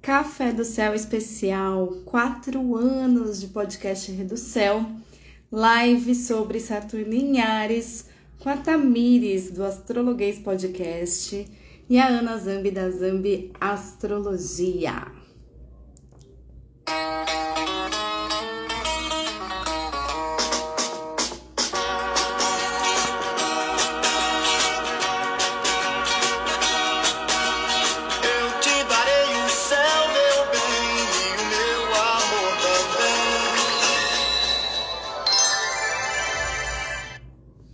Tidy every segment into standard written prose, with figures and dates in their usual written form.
Café do Céu especial, 4 anos de podcast Reducel, live sobre Saturno em Áries, com a Tamires do Astrologuês Podcast e a Ana Zambi da Zambi Astrologia.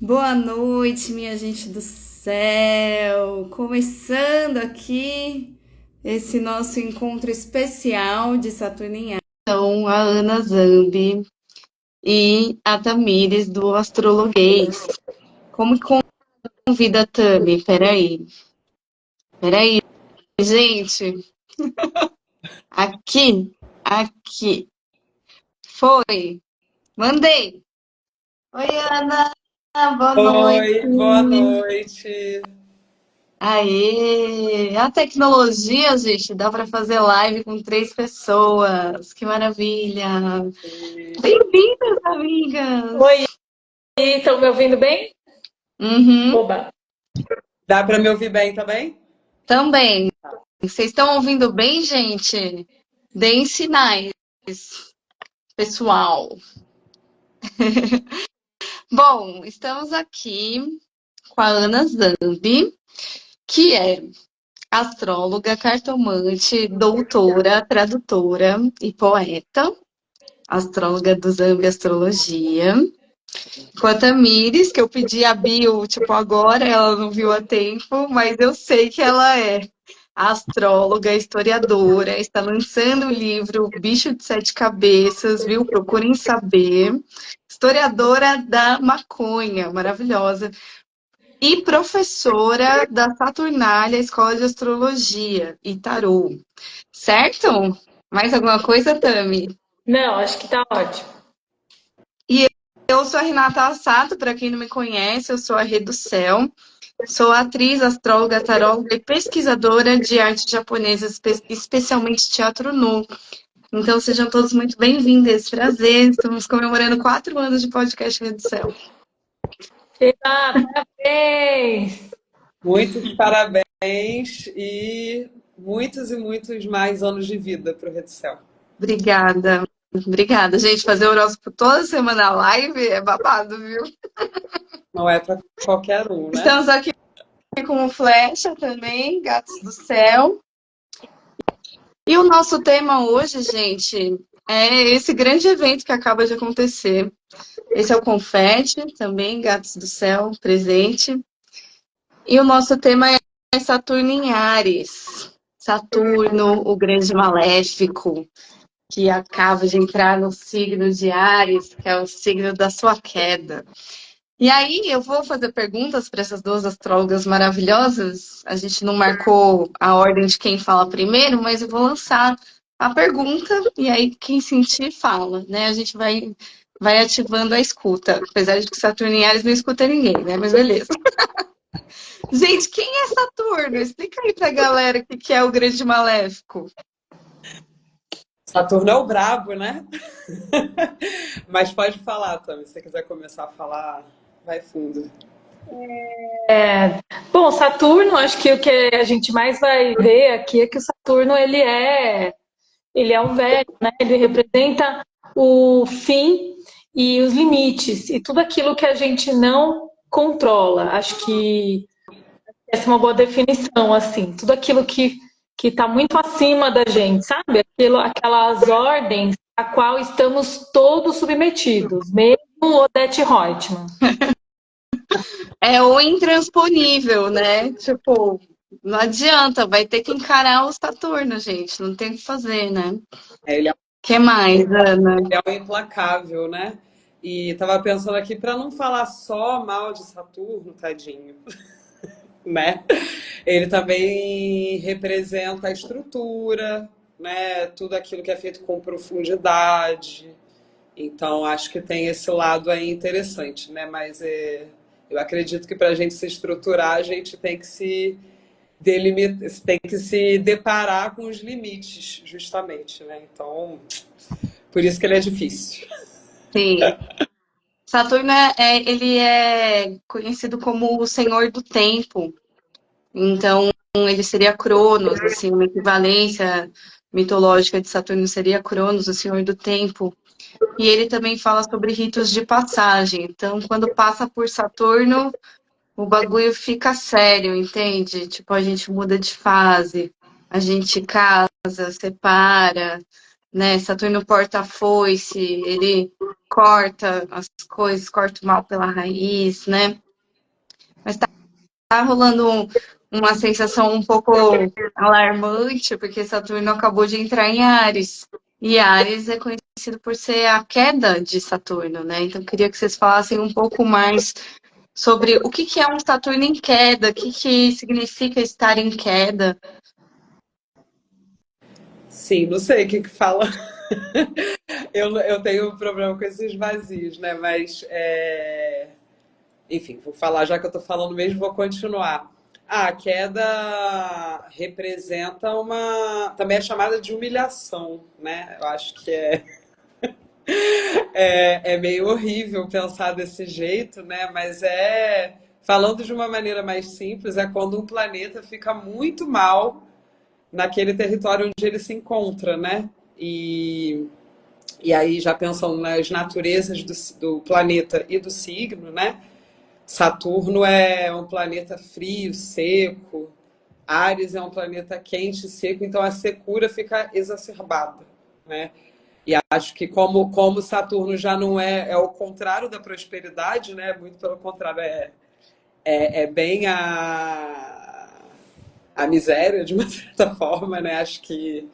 Boa noite, minha gente do céu! Começando aqui esse nosso encontro especial de Saturno em Áries. Então, a Ana Zambi e a Tamires do Astrologuês. Como que convida a Tami? Peraí, gente. Aqui. Foi. Mandei. Oi, Ana. Boa noite. Oi, boa noite. Aê! A tecnologia, gente, dá para fazer live com 3 pessoas. Que maravilha! Bem-vindas, amigas! Oi, estão me ouvindo bem? Uhum, Oba. Dá para me ouvir bem também? também. Vocês estão ouvindo bem, gente? Deem sinais, pessoal. Bom, estamos aqui com a Ana Zambi, que é astróloga, cartomante, doutora, tradutora e poeta. Astróloga do Zambi Astrologia. Com a Tamires, que eu pedi a bio, tipo, agora, ela não viu a tempo, mas eu sei que ela é astróloga, historiadora, está lançando o livro Bicho de Sete Cabeças, viu? Procurem saber. Historiadora da maconha, maravilhosa. E professora da Saturnália Escola de Astrologia e Tarô. Certo? Mais alguma coisa, Tami? Não, acho que tá ótimo. Eu sou a Renata Assato, para quem não me conhece, eu sou a Rê do Céu. Sou atriz, astróloga, taróloga e pesquisadora de arte japonesa, especialmente teatro nu. Então sejam todos muito bem-vindos, prazer. Estamos comemorando 4 anos de podcast Rê do Céu. Parabéns! Muitos parabéns e muitos mais anos de vida para o Reducel. Obrigada. Obrigada, gente. Fazer horóscopo toda semana live é babado, viu? Não é para qualquer um, né? Estamos aqui com o Flecha também, Gatos do Céu. E o nosso tema hoje, gente, é esse grande evento que acaba de acontecer. Esse é o Confete, também, Gatos do Céu, presente. E o nosso tema é Saturno em Áries. Saturno, o grande maléfico, que acaba de entrar no signo de Áries, que é o signo da sua queda. E aí, eu vou fazer perguntas para essas duas astrólogas maravilhosas. A gente não marcou a ordem de quem fala primeiro, mas eu vou lançar a pergunta e aí quem sentir fala, né? A gente vai ativando a escuta, apesar de que Saturno em Áries não escuta ninguém, né? Mas beleza. Gente, quem é Saturno? Explica aí pra galera o que é o grande maléfico. Saturno é o brabo, né? Mas pode falar, Tami. Se você quiser começar a falar, vai fundo. Bom, Saturno, acho que o que a gente mais vai ver aqui é que o Saturno ele é um velho, né? Ele representa o fim e os limites e tudo aquilo que a gente não controla. Acho que essa é uma boa definição, assim, tudo aquilo que está muito acima da gente, sabe? Aquelas ordens a qual estamos todos submetidos, mesmo Odete Roitman. É o intransponível, né? Tipo, não adianta, vai ter que encarar o Saturno, gente. Não tem o que fazer, né? Ele é Que mais, Ana? um implacável, né? E tava pensando aqui para não falar só mal de Saturno, tadinho, né? Ele também representa a estrutura, né? Tudo aquilo que é feito com profundidade. Então, acho que tem esse lado aí interessante, né? Mas eu acredito que para a gente se estruturar, a gente tem que se Você tem que se deparar com os limites, justamente, né? Então, por isso que ele é difícil. Sim. Saturno ele é conhecido como o senhor do tempo. Então, ele seria Cronos, assim, uma equivalência mitológica de Saturno seria Cronos, o senhor do tempo. E ele também fala sobre ritos de passagem. Então, quando passa por Saturno, o bagulho fica sério, entende? Tipo, a gente muda de fase, a gente casa, separa, né? Saturno porta a foice, ele corta as coisas, corta o mal pela raiz, né? Mas tá rolando uma sensação um pouco alarmante, porque Saturno acabou de entrar em Áries. E Áries é conhecido por ser a queda de Saturno, né? Então, eu queria que vocês falassem um pouco mais sobre o que é um Saturno em queda, o que significa estar em queda. Sim, não sei o que fala. Eu tenho um problema com esses vazios, né? Mas, enfim, vou falar, já que eu tô falando mesmo, vou continuar. A queda representa também é chamada de humilhação, né? Eu acho que é meio horrível pensar desse jeito, né? Mas falando de uma maneira mais simples, é quando um planeta fica muito mal naquele território onde ele se encontra, né? E aí, já pensando nas naturezas do planeta e do signo, né? Saturno é um planeta frio, seco. Áries é um planeta quente e seco, então a secura fica exacerbada, né? E acho que como Saturno já não é o contrário da prosperidade, né? Muito pelo contrário, é bem a miséria, de uma certa forma, né? Acho que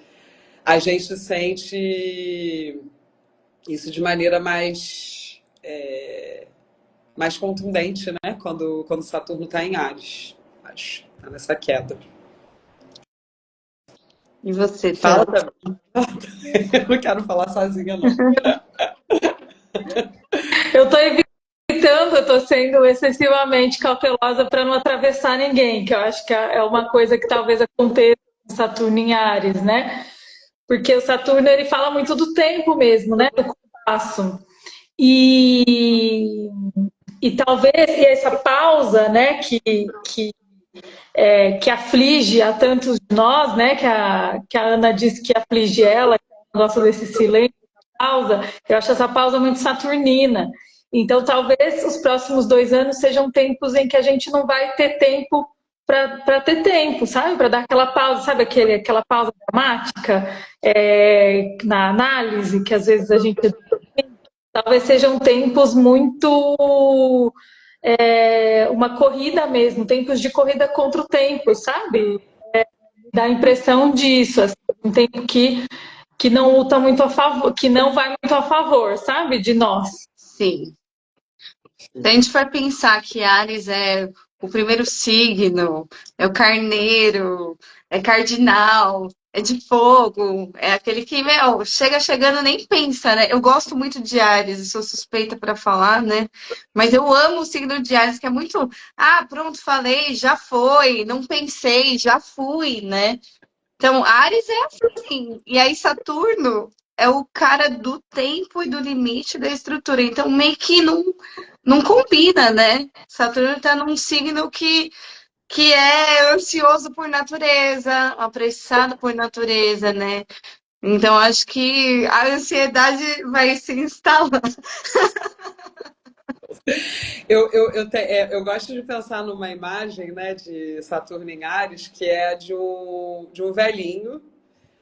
a gente sente isso de maneira mais contundente, né? Quando Saturno está em Áries, acho, tá nessa queda. E você, Fala Tam? também. Eu não quero falar sozinha, não. Eu estou evitando, eu estou sendo excessivamente cautelosa para não atravessar ninguém, que eu acho que é uma coisa que talvez aconteça com Saturno em Áries, né? Porque o Saturno ele fala muito do tempo mesmo, né? Do compasso. E, e talvez essa pausa, né, que aflige a tantos de nós, né, que a Ana disse que aflige ela, que gosta desse silêncio, pausa, eu acho essa pausa muito saturnina. Então, talvez os próximos 2 anos sejam tempos em que a gente não vai ter tempo para ter tempo, sabe? Para dar aquela pausa, sabe aquela pausa dramática na análise, que às vezes a gente. Talvez sejam tempos muito uma corrida mesmo, tempos de corrida contra o tempo, sabe? Dá a impressão disso, assim, um tempo que não luta muito a favor, que não vai muito a favor, sabe? De nós. Sim. Se a gente for pensar que Áries é o primeiro signo, é o carneiro, é cardinal, é de fogo, é aquele que, meu, chega chegando nem pensa, né? Eu gosto muito de Áries, sou suspeita para falar, né? Mas eu amo o signo de Áries, que é muito, pronto, falei, já foi, não pensei, já fui, né? Então, Áries é assim. E aí, Saturno é o cara do tempo e do limite da estrutura. Então, meio que não combina, né? Saturno está num signo que é ansioso por natureza, apressado por natureza, né? Então, acho que a ansiedade vai se instalar. Eu gosto de pensar numa imagem, né, de Saturno em Áries, que é de um velhinho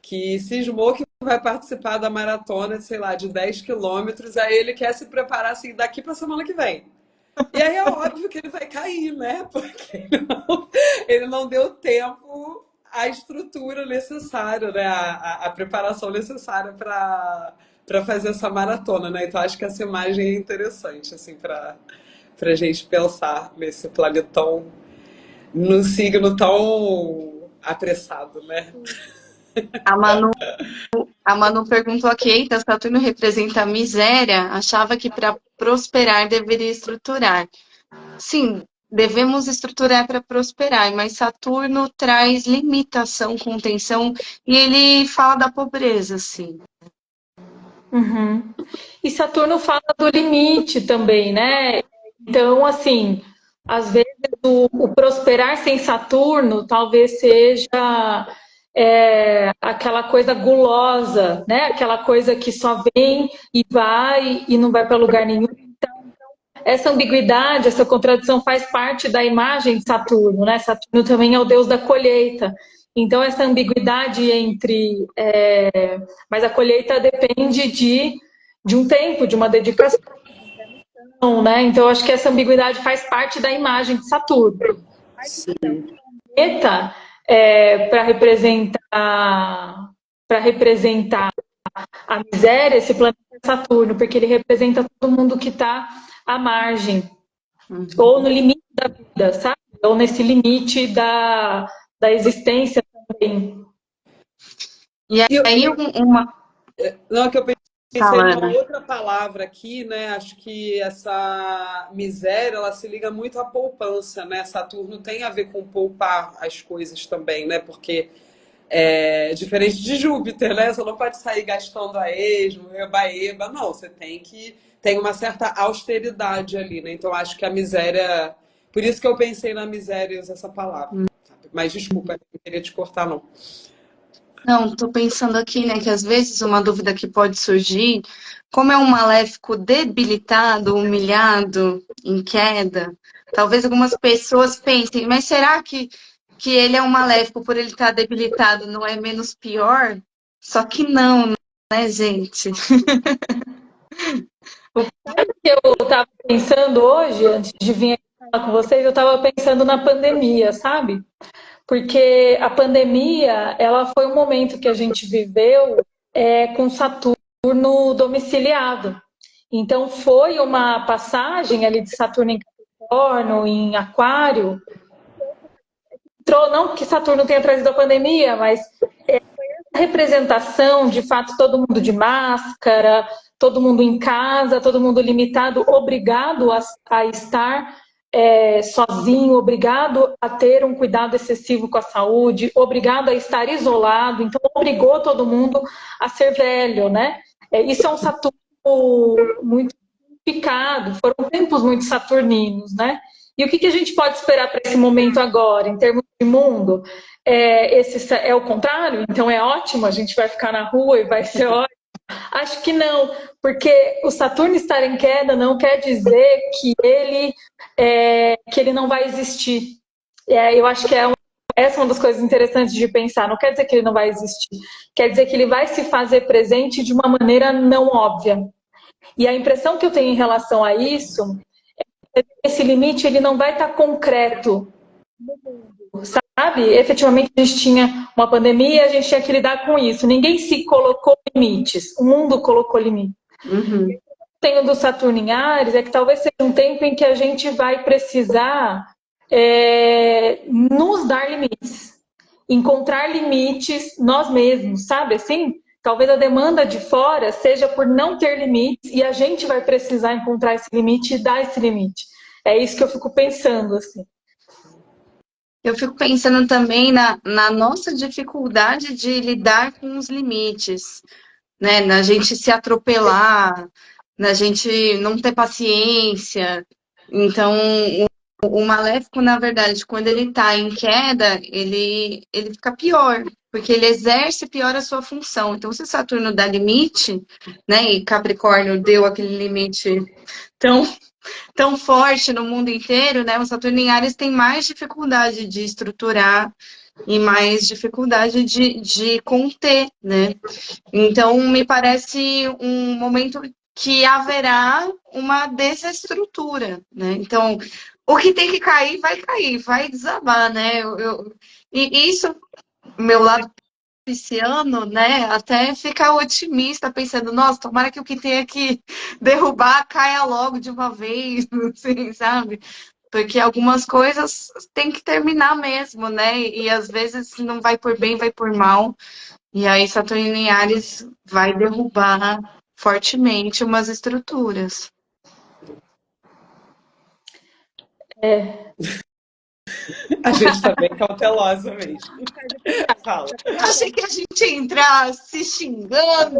que cismou que vai participar da maratona, sei lá, de 10 quilômetros, aí ele quer se preparar assim daqui para a semana que vem. E aí é óbvio que ele vai cair, né? Porque ele não deu tempo à estrutura necessária, né? A preparação necessária para fazer essa maratona, né? Então acho que essa imagem é interessante, assim, para a gente pensar nesse planetão, num signo tão apressado, né? A Manu perguntou aqui, eita, Saturno representa a miséria, achava que para prosperar deveria estruturar. Sim, devemos estruturar para prosperar, mas Saturno traz limitação, contenção, e ele fala da pobreza, assim. Uhum. E Saturno fala do limite também, né? Então, assim, às vezes o prosperar sem Saturno talvez seja aquela coisa gulosa, né? Aquela coisa que só vem e vai e não vai para lugar nenhum. Essa ambiguidade, essa contradição faz parte da imagem de Saturno, né? Saturno também é o deus da colheita. Então, essa ambiguidade entre. Mas a colheita depende de um tempo, de uma dedicação, né? Então, eu acho que essa ambiguidade faz parte da imagem de Saturno. Sim. Planeta, para representar a miséria, esse planeta é Saturno, porque ele representa todo mundo que está à margem, ou no limite da vida, sabe? Ou nesse limite da existência também. E aí, uma. Não, é que eu pensei numa Falando. outra palavra aqui, né? Acho que essa miséria, ela se liga muito à poupança, né? Saturno tem a ver com poupar as coisas também, né? Porque é diferente de Júpiter, né? Você não pode sair gastando a esmo, eba, não. Você tem uma certa austeridade ali, né? Então acho que a miséria, por isso que eu pensei na miséria e usar essa palavra. Mas desculpa, eu não queria te cortar, não. Não, estou pensando aqui, né, que às vezes uma dúvida que pode surgir, como é um maléfico debilitado, humilhado, em queda, talvez algumas pessoas pensem, mas será que ele é um maléfico por ele estar debilitado, não é menos pior? Só que não, né, gente? Eu estava pensando hoje, antes de vir aqui falar com vocês, eu estava pensando na pandemia, sabe? Porque a pandemia, ela foi um momento que a gente viveu com Saturno domiciliado. Então, foi uma passagem ali de Saturno em Capricórnio, em Aquário. Não que Saturno tenha trazido a pandemia, mas a representação, de fato, todo mundo de máscara, todo mundo em casa, todo mundo limitado, obrigado a estar sozinho, obrigado a ter um cuidado excessivo com a saúde, obrigado a estar isolado, então obrigou todo mundo a ser velho, né? Isso é um Saturno muito picado, foram tempos muito saturninos, né? E o que a gente pode esperar para esse momento agora, em termos de mundo? Esse é o contrário? Então é ótimo, a gente vai ficar na rua e vai ser ótimo? Acho que não, porque o Saturno estar em queda não quer dizer que ele não vai existir. Eu acho que essa é uma das coisas interessantes de pensar. Não quer dizer que ele não vai existir, quer dizer que ele vai se fazer presente de uma maneira não óbvia. E a impressão que eu tenho em relação a isso é que esse limite ele não vai estar concreto, sabe? Efetivamente a gente tinha uma pandemia e a gente tinha que lidar com isso. Ninguém se colocou limites, o mundo colocou limites. Uhum. O que eu tenho do Saturno em Áries é que talvez seja um tempo em que a gente vai precisar nos dar limites, encontrar limites nós mesmos, sabe assim? Talvez a demanda de fora seja por não ter limites e a gente vai precisar encontrar esse limite e dar esse limite. É isso que eu fico pensando, assim. Eu fico pensando também na nossa dificuldade de lidar com os limites, né? Na gente se atropelar, na gente não ter paciência. Então, o maléfico, na verdade, quando ele está em queda, ele fica pior, porque ele exerce pior a sua função. Então, se Saturno dá limite, né? E Capricórnio deu aquele limite tão tão forte no mundo inteiro, né? O Saturno em Áries tem mais dificuldade de estruturar e mais dificuldade de conter, né? Então, me parece um momento que haverá uma desestrutura, né? Então, o que tem que cair, vai desabar, né? E isso, meu lado esse ano, né, até ficar otimista, pensando, nossa, tomara que o que tenha que derrubar caia logo de uma vez, assim, sabe? Porque algumas coisas tem que terminar mesmo, né? E às vezes não vai por bem, vai por mal. E aí Saturno em Áries vai derrubar fortemente umas estruturas. É. A gente tá bem cautelosa mesmo. Fala. Eu achei que a gente ia entrar se xingando.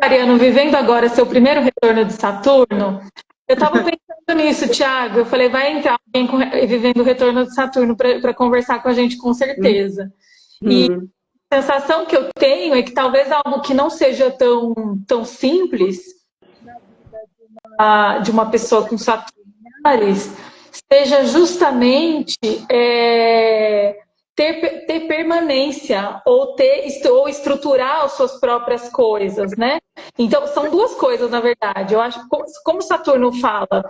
Ariano, vivendo agora seu primeiro retorno de Saturno, eu estava pensando nisso, Thiago. Eu falei, vai entrar alguém vivendo o retorno de Saturno para conversar com a gente, com certeza. E Hum. a sensação que eu tenho é que talvez algo que não seja tão simples de uma pessoa com Saturno em Áries seja justamente ter permanência ou estruturar as suas próprias coisas, né? Então, são duas coisas, na verdade. Eu acho que como Saturno fala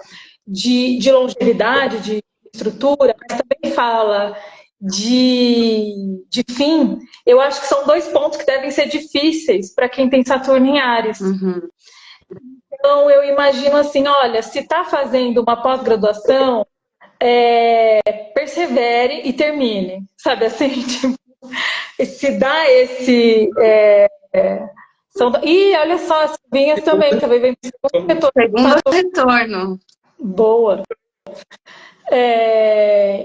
de longevidade, de estrutura, mas também fala de fim, eu acho que são dois pontos que devem ser difíceis para quem tem Saturno em Áries. Uhum. Então, eu imagino assim, olha, se está fazendo uma pós-graduação, persevere e termine, sabe assim? Tipo, se dá esse... E olha só, as vinhas também vem Segundo retorno. Boa.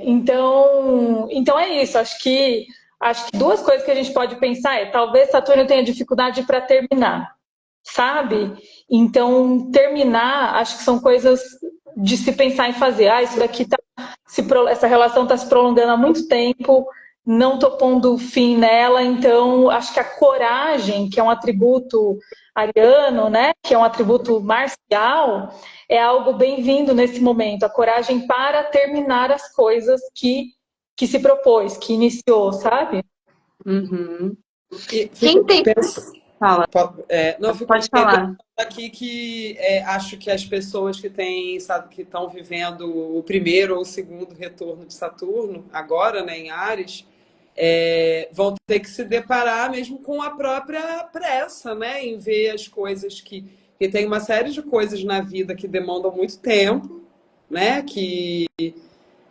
Então é isso. Acho que duas coisas que a gente pode pensar talvez Saturno tenha dificuldade para terminar, sabe? Então, terminar, acho que são coisas de se pensar em fazer. Isso daqui essa relação está se prolongando há muito tempo, não estou pondo fim nela, então acho que a coragem, que é um atributo ariano, né? Que é um atributo marcial, é algo bem-vindo nesse momento. A coragem para terminar as coisas que se propôs, que iniciou, sabe? Uhum. Quem tem... Fala. Não, fico Pode falar. Aqui que acho que as pessoas que estão vivendo o primeiro ou o segundo retorno de Saturno, agora, né, em Áries, vão ter que se deparar mesmo com a própria pressa, né, em ver as coisas que tem uma série de coisas na vida que demandam muito tempo, né, que...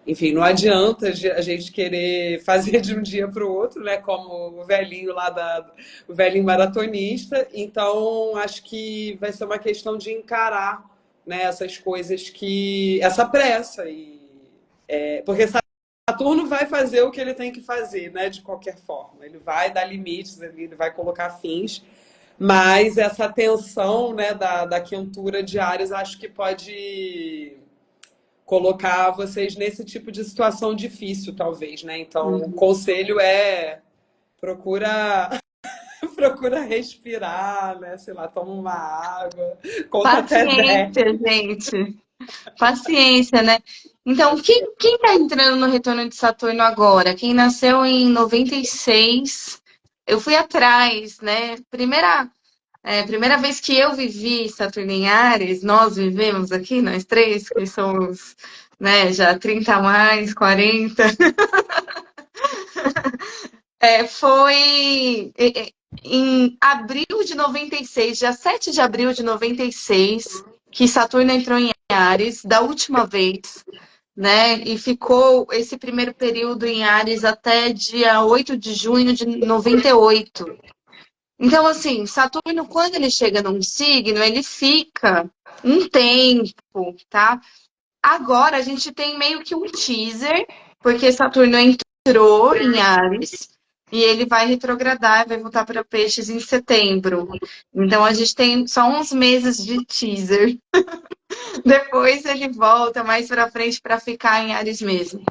Enfim, não adianta a gente querer fazer de um dia para o outro, né? Como o velhinho o velhinho maratonista. Então, acho que vai ser uma questão de encarar, né, essas coisas essa pressa. Porque Saturno vai fazer o que ele tem que fazer, né? De qualquer forma. Ele vai dar limites, ele vai colocar fins. Mas essa tensão, né, da quentura de Áries, acho que pode colocar vocês nesse tipo de situação difícil, talvez, né? Então, o conselho procura respirar, né? Sei lá, toma uma água, conta até 10. Paciência, gente. Paciência, né? Então, quem tá entrando no retorno de Saturno agora? Quem nasceu em 96, eu fui atrás, né? Primeira vez que eu vivi Saturno em Áries, nós vivemos aqui, nós três, que somos, né, já 30 a mais, 40. Foi em abril de 96, dia 7 de abril de 96, que Saturno entrou em Áries, da última vez, né? E ficou esse primeiro período em Áries até dia 8 de junho de 98. Então, assim, Saturno, quando ele chega num signo, ele fica um tempo, tá? Agora a gente tem meio que um teaser, porque Saturno entrou em Áries e ele vai retrogradar e vai voltar para Peixes em setembro. Então a gente tem só uns meses de teaser. Depois ele volta mais para frente para ficar em Áries mesmo.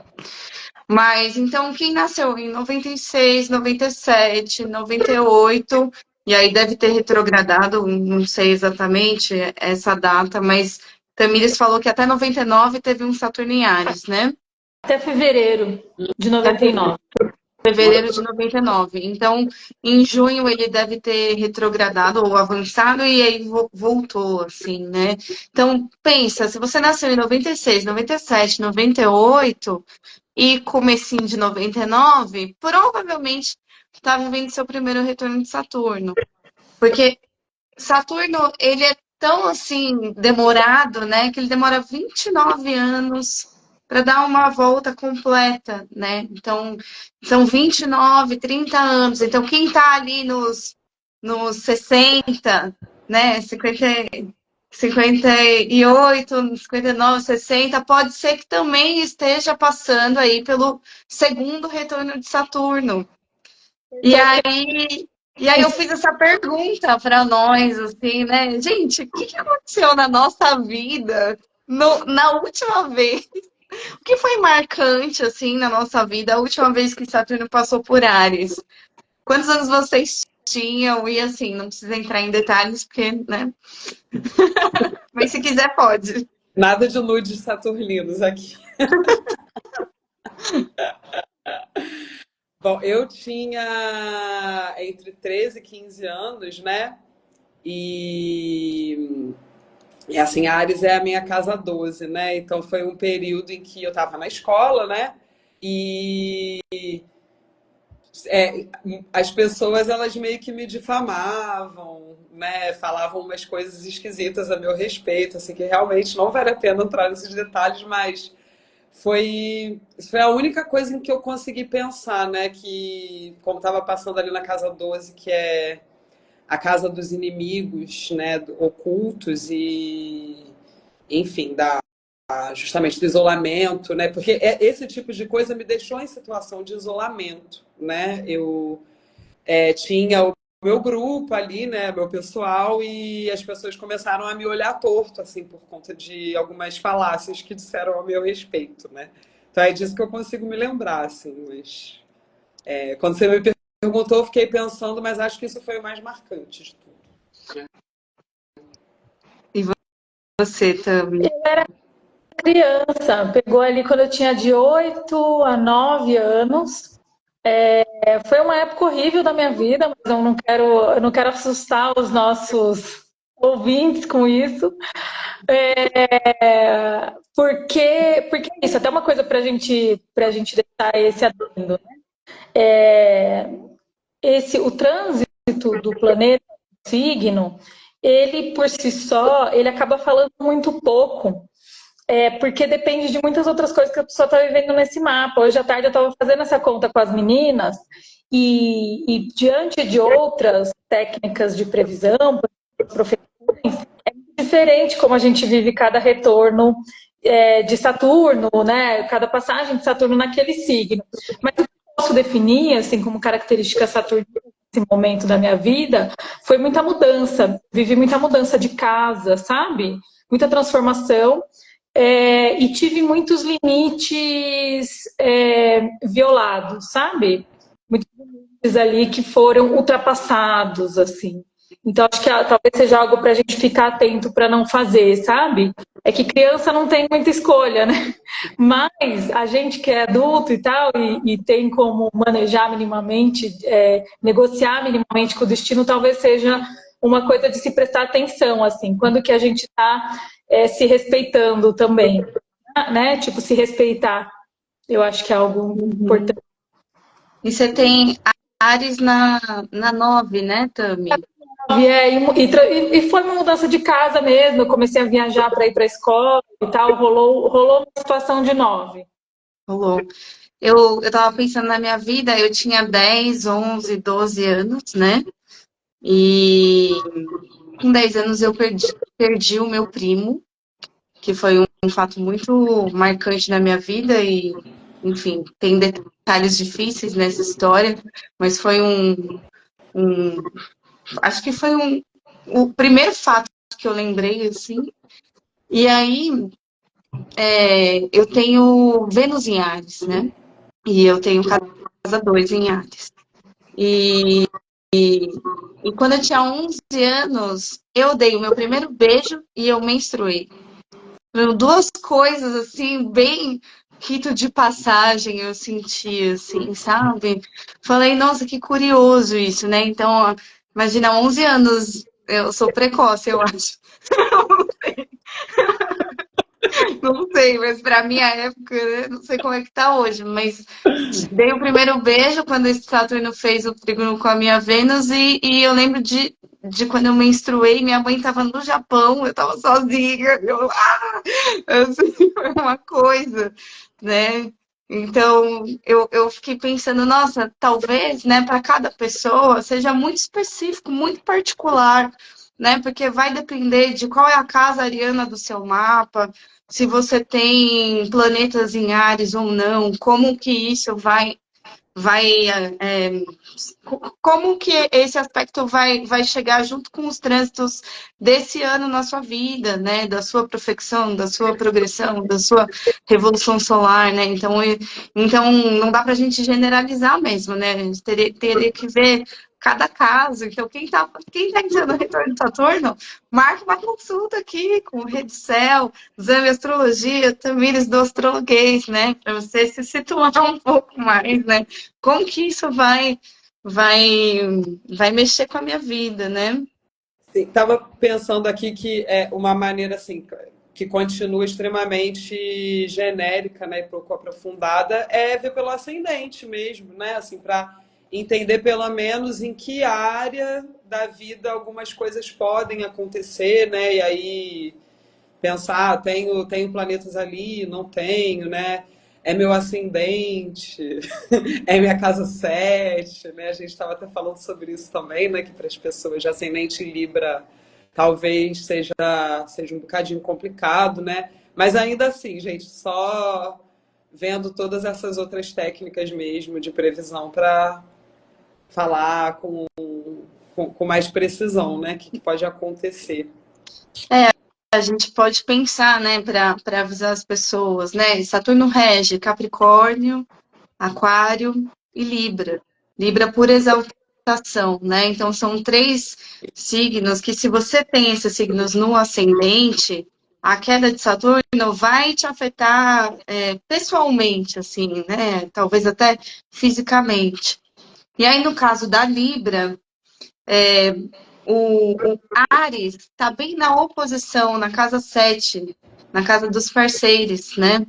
Mas então quem nasceu em 96, 97, 98, e aí deve ter retrogradado, não sei exatamente essa data, mas Tamires falou que até 99 teve um Saturno em Áries, né? Até fevereiro de 99. Fevereiro de 99. Então, em junho ele deve ter retrogradado ou avançado e aí voltou, assim, né? Então, pensa, se você nasceu em 96, 97, 98 e comecinho de 99, provavelmente está vivendo seu primeiro retorno de Saturno. Porque Saturno, ele é tão, assim, demorado, né? Que ele demora 29 anos para dar uma volta completa, né? Então, são 29, 30 anos. Então, quem está ali nos 60, né? 50, 58, 59, 60, pode ser que também esteja passando aí pelo segundo retorno de Saturno. E aí, eu fiz essa pergunta para nós, assim, né? Gente, o que aconteceu na nossa vida na última vez? O que foi marcante, assim, na nossa vida, a última vez que Saturno passou por Áries? Quantos anos vocês tinham? E assim, não precisa entrar em detalhes, porque, né? Mas se quiser, pode. Nada de nudes saturninos aqui. Bom, eu tinha entre 13 e 15 anos, né? E assim, Ares é a minha casa 12, né? Então foi um período em que eu estava na escola, né? E é, as pessoas, elas meio que me difamavam, né? Falavam umas coisas esquisitas a meu respeito, assim, que realmente não vale a pena entrar nesses detalhes, mas foi a única coisa em que eu consegui pensar, né? Que, como estava passando ali na casa 12, que é a casa dos inimigos, né? Ocultos e, enfim, justamente do isolamento, né? Porque esse tipo de coisa me deixou em situação de isolamento, né? Eu tinha o meu grupo ali, né, meu pessoal, e as pessoas começaram a me olhar torto, assim, por conta de algumas falácias que disseram ao meu respeito, né? Então é disso que eu consigo me lembrar, assim, mas quando você me perguntou, eu fiquei pensando, mas acho que isso foi o mais marcante de tudo. E você também? Eu era criança, pegou ali quando eu tinha de 8 a 9 anos. Foi uma época horrível da minha vida, mas eu não quero assustar os nossos ouvintes com isso. Porque é isso, até uma coisa para gente deixar esse adendo, né? O trânsito do planeta, do signo, ele por si só, ele acaba falando muito pouco. Porque depende de muitas outras coisas que a pessoa está vivendo nesse mapa. Hoje à tarde eu estava fazendo essa conta com as meninas e diante de outras técnicas de previsão, profissões, é muito diferente como a gente vive cada retorno de Saturno, né? Cada passagem de Saturno naquele signo. Mas o que eu posso definir, assim, como característica Saturno nesse momento da minha vida, foi muita mudança. Vivi muita mudança de casa, sabe? Muita transformação. E tive muitos limites violados, sabe? Muitos limites ali que foram ultrapassados, assim. Então, acho que talvez seja algo para a gente ficar atento para não fazer, sabe? É que criança não tem muita escolha, né? Mas a gente que é adulto e tal, e tem como manejar minimamente, negociar minimamente com o destino, talvez seja uma coisa de se prestar atenção, assim, quando que a gente está se respeitando também, né? Tipo, se respeitar, eu acho que é algo importante. E você tem Ares na 9, né, Tami? E foi uma mudança de casa mesmo, eu comecei a viajar para ir para a escola e tal, rolou uma situação de 9. Rolou. Eu tava pensando na minha vida, eu tinha 10, 11, 12 anos, né? E com 10 anos eu perdi o meu primo, que foi um fato muito marcante na minha vida e, enfim, tem detalhes difíceis nessa história, mas foi acho que foi o primeiro fato que eu lembrei, assim. E aí, eu tenho Vênus em Áries, né? E eu tenho casa 2 em Áries. E quando eu tinha 11 anos, eu dei o meu primeiro beijo e eu menstruei. Duas coisas, assim, bem rito de passagem, eu senti, assim, sabe? Falei, nossa, que curioso isso, né? Então, imagina, 11 anos, eu sou precoce, eu acho. Não sei, mas pra minha época, né? Não sei como é que tá hoje, mas dei o primeiro beijo quando esse Saturno fez o trígono com a minha Vênus e eu lembro de quando eu menstruei, minha mãe tava no Japão, eu tava sozinha, assim, foi uma coisa, né? Então, eu fiquei pensando, nossa, talvez, né, para cada pessoa seja muito específico, muito particular, né? Porque vai depender de qual é a casa ariana do seu mapa, se você tem planetas em Áries ou não, como que isso vai como que esse aspecto vai chegar junto com os trânsitos desse ano na sua vida, né? Da sua perfeição, da sua progressão, da sua revolução solar, né? Então não dá para a gente generalizar mesmo, né? A gente teria que ver cada caso. Então, quem tá entrando no retorno de Saturno, marca uma consulta aqui com o Redcel, Exame Astrologia, Tamires do Astrologuês, né? Para você se situar um pouco mais, né? Como que isso vai mexer com a minha vida, né? Estava pensando aqui que é uma maneira assim que continua extremamente genérica, né, e pouco aprofundada, é ver pelo ascendente mesmo, né, assim, para entender pelo menos em que área da vida algumas coisas podem acontecer, né, e aí pensar, tenho planetas ali, não tenho, né, é meu ascendente, é minha casa 7, né? A gente estava até falando sobre isso também, né? Que para as pessoas de ascendente em Libra talvez seja um bocadinho complicado, né? Mas ainda assim, gente, só vendo todas essas outras técnicas mesmo de previsão para falar com mais precisão, né? O que pode acontecer. A gente pode pensar, né, para avisar as pessoas, né? Saturno rege Capricórnio, Aquário e Libra. Libra por exaltação, né? Então são 3 signos que, se você tem esses signos no ascendente, a queda de Saturno vai te afetar pessoalmente, assim, né? Talvez até fisicamente. E aí, no caso da Libra, o Áries está bem na oposição, na casa 7, na casa dos parceiros, né?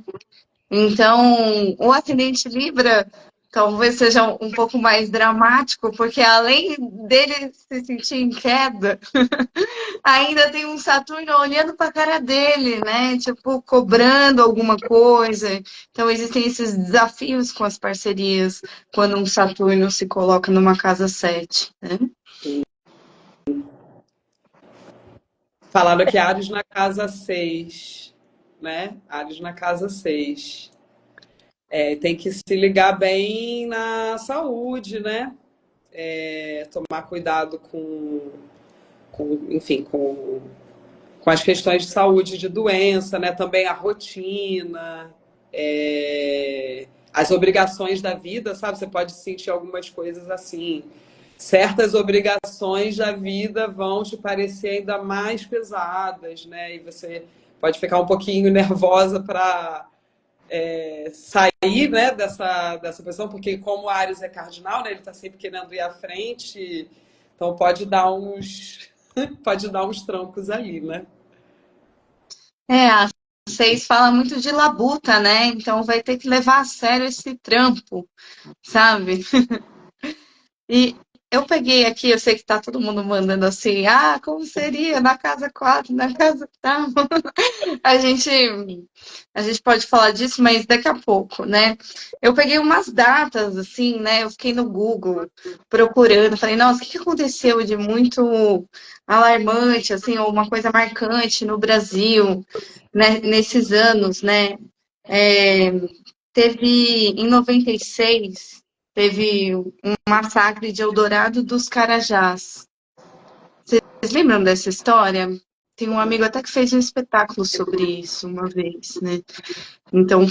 Então, o ascendente Libra talvez seja um pouco mais dramático, porque além dele se sentir em queda, ainda tem um Saturno olhando para a cara dele, né? Tipo, cobrando alguma coisa. Então, existem esses desafios com as parcerias quando um Saturno se coloca numa casa 7, né? Falaram que Áries na casa 6, né? Áries na casa 6. Tem que se ligar bem na saúde, né? Tomar cuidado enfim, com as questões de saúde, de doença, né? Também a rotina, as obrigações da vida, sabe? Você pode sentir algumas coisas assim. Certas obrigações da vida vão te parecer ainda mais pesadas, né? E você pode ficar um pouquinho nervosa para sair, né, dessa posição, porque como o Áries é cardinal, né, ele está sempre querendo ir à frente, então pode dar uns trancos ali, né? A 6 fala muito de labuta, né? Então vai ter que levar a sério esse trampo, sabe? E eu peguei aqui, eu sei que tá todo mundo mandando assim, como seria na casa 4, na casa tal. A gente, a gente pode falar disso, mas daqui a pouco, né? Eu peguei umas datas, assim, né? Eu fiquei no Google procurando, falei, nossa, o que aconteceu de muito alarmante, assim, ou uma coisa marcante no Brasil, né, nesses anos, né? Teve, em 96, teve um massacre de Eldorado dos Carajás. Vocês lembram dessa história? Tem um amigo até que fez um espetáculo sobre isso uma vez, né? Então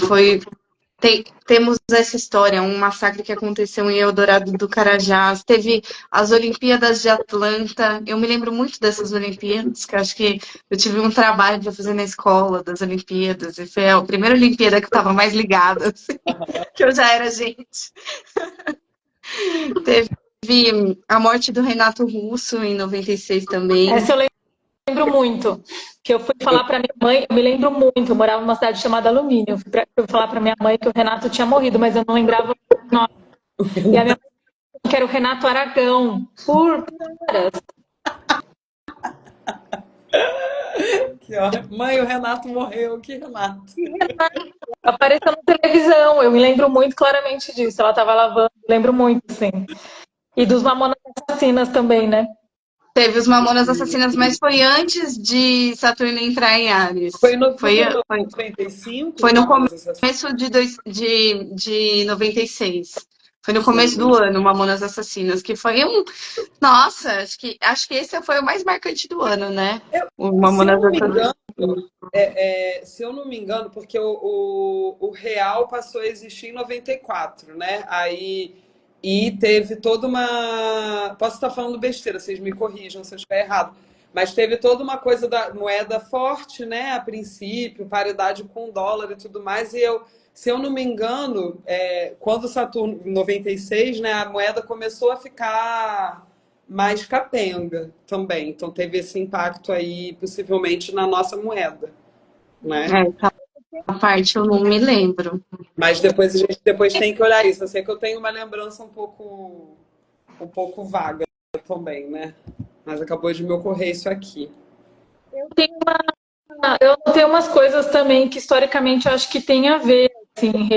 temos essa história, um massacre que aconteceu em Eldorado do Carajás. Teve as Olimpíadas de Atlanta. Eu me lembro muito dessas Olimpíadas, que eu acho que eu tive um trabalho para fazer na escola das Olimpíadas. E foi a primeira Olimpíada que eu estava mais ligada, assim, que eu já era gente. Teve a morte do Renato Russo em 96 também. Essa eu lembro muito, que eu fui falar para minha mãe, eu me lembro muito, eu morava numa cidade chamada Alumínio, eu fui falar para minha mãe que o Renato tinha morrido, mas eu não lembrava o nome. E a minha mãe falou que era o Renato Aragão, por horas. Que mãe, o Renato morreu, que Renato? Apareceu na televisão, eu me lembro muito claramente disso, ela estava lavando, lembro muito, sim. E dos Mamonas Assassinas também, né? Teve os Mamonas Assassinas, mas foi antes de Saturno entrar em Áries. Não Foi, foi no foi, 95, foi no Mamonas Assassinas? começo de 96. Foi no começo Sim. do ano, Mamonas Assassinas, que foi um. Nossa, acho que esse foi o mais marcante do ano, né? O Se eu Mamonas não me engano, Assassinas. se eu não me engano, porque o Real passou a existir em 94, né? Aí, e teve toda uma. Posso estar falando besteira, vocês me corrijam se eu estiver errado. Mas teve toda uma coisa da moeda forte, né? A princípio, paridade com o dólar e tudo mais. Se eu não me engano, quando o Saturno, em 96, né, a moeda começou a ficar mais capenga também. Então teve esse impacto aí, possivelmente, na nossa moeda, né? Essa parte eu não me lembro. Mas depois a gente depois tem que olhar isso. Eu sei que eu tenho uma lembrança um pouco vaga também, né? Mas acabou de me ocorrer isso aqui. Eu tenho umas coisas também que historicamente eu acho que tem a ver. Assim,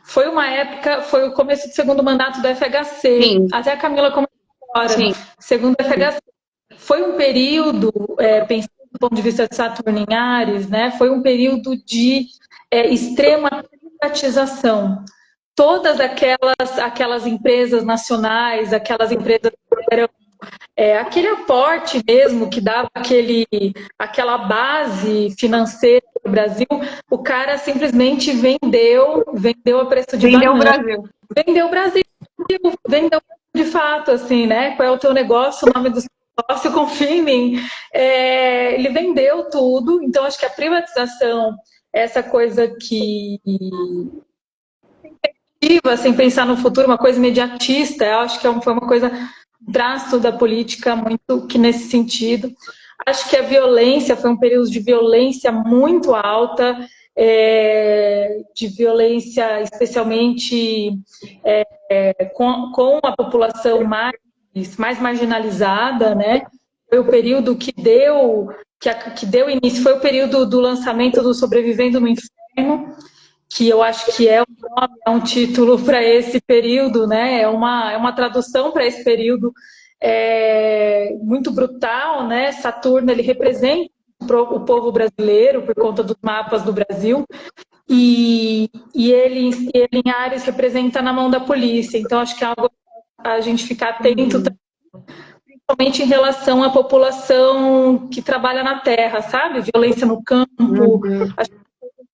foi uma época, foi o começo do segundo mandato do FHC. Sim, Até a Camila comentou agora, sim. segundo o FHC. Foi um período, pensando do ponto de vista de Saturno em Áries, né? Foi um período de extrema privatização. Todas aquelas empresas nacionais, aquelas empresas que eram aquele aporte mesmo que dava aquela base financeira para o Brasil, o cara simplesmente vendeu a preço de Vendeu o banana. Brasil. Vendeu o Brasil, vendeu de fato, assim, né? Qual é o teu negócio, o nome do seu negócio, confia em mim. Ele vendeu tudo, então acho que a privatização, essa coisa que sem pensar no futuro, uma coisa imediatista, eu acho que foi uma coisa traço da política muito que nesse sentido. Acho que a violência foi um período de violência muito alta, de violência especialmente com a população mais marginalizada, né? Foi o período que deu início, foi o período do lançamento do Sobrevivendo no Inferno, que eu acho que é um título para esse período, né? É uma tradução para esse período muito brutal, né? Saturno, ele representa o povo brasileiro por conta dos mapas do Brasil e ele em Áries representa na mão da polícia. Então acho que é algo a gente ficar atento, principalmente em relação à população que trabalha na terra, sabe? Violência no campo, acho que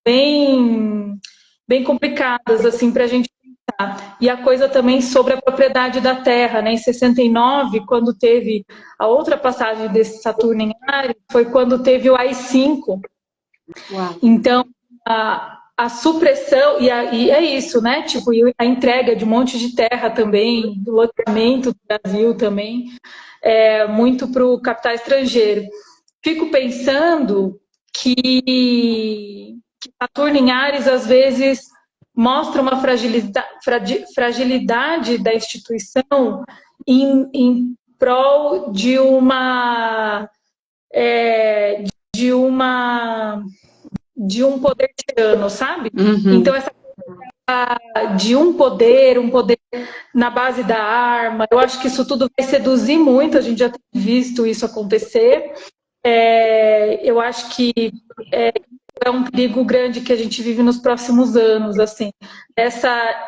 bem complicadas assim para a gente pensar. E a coisa também sobre a propriedade da terra, né? Em 69, quando teve a outra passagem desse Saturno em Áries, foi quando teve o AI-5. Uau. Então, a supressão, e é isso, né? Tipo, a entrega de um monte de terra também, do loteamento do Brasil também, muito para o capital estrangeiro. Fico pensando que Saturno em Áries, às vezes, mostra uma fragilidade da instituição em prol de um poder tirano, sabe? Então, essa coisa de um poder na base da arma, eu acho que isso tudo vai seduzir muito, a gente já tem visto isso acontecer. Eu acho que é um perigo grande que a gente vive nos próximos anos, assim,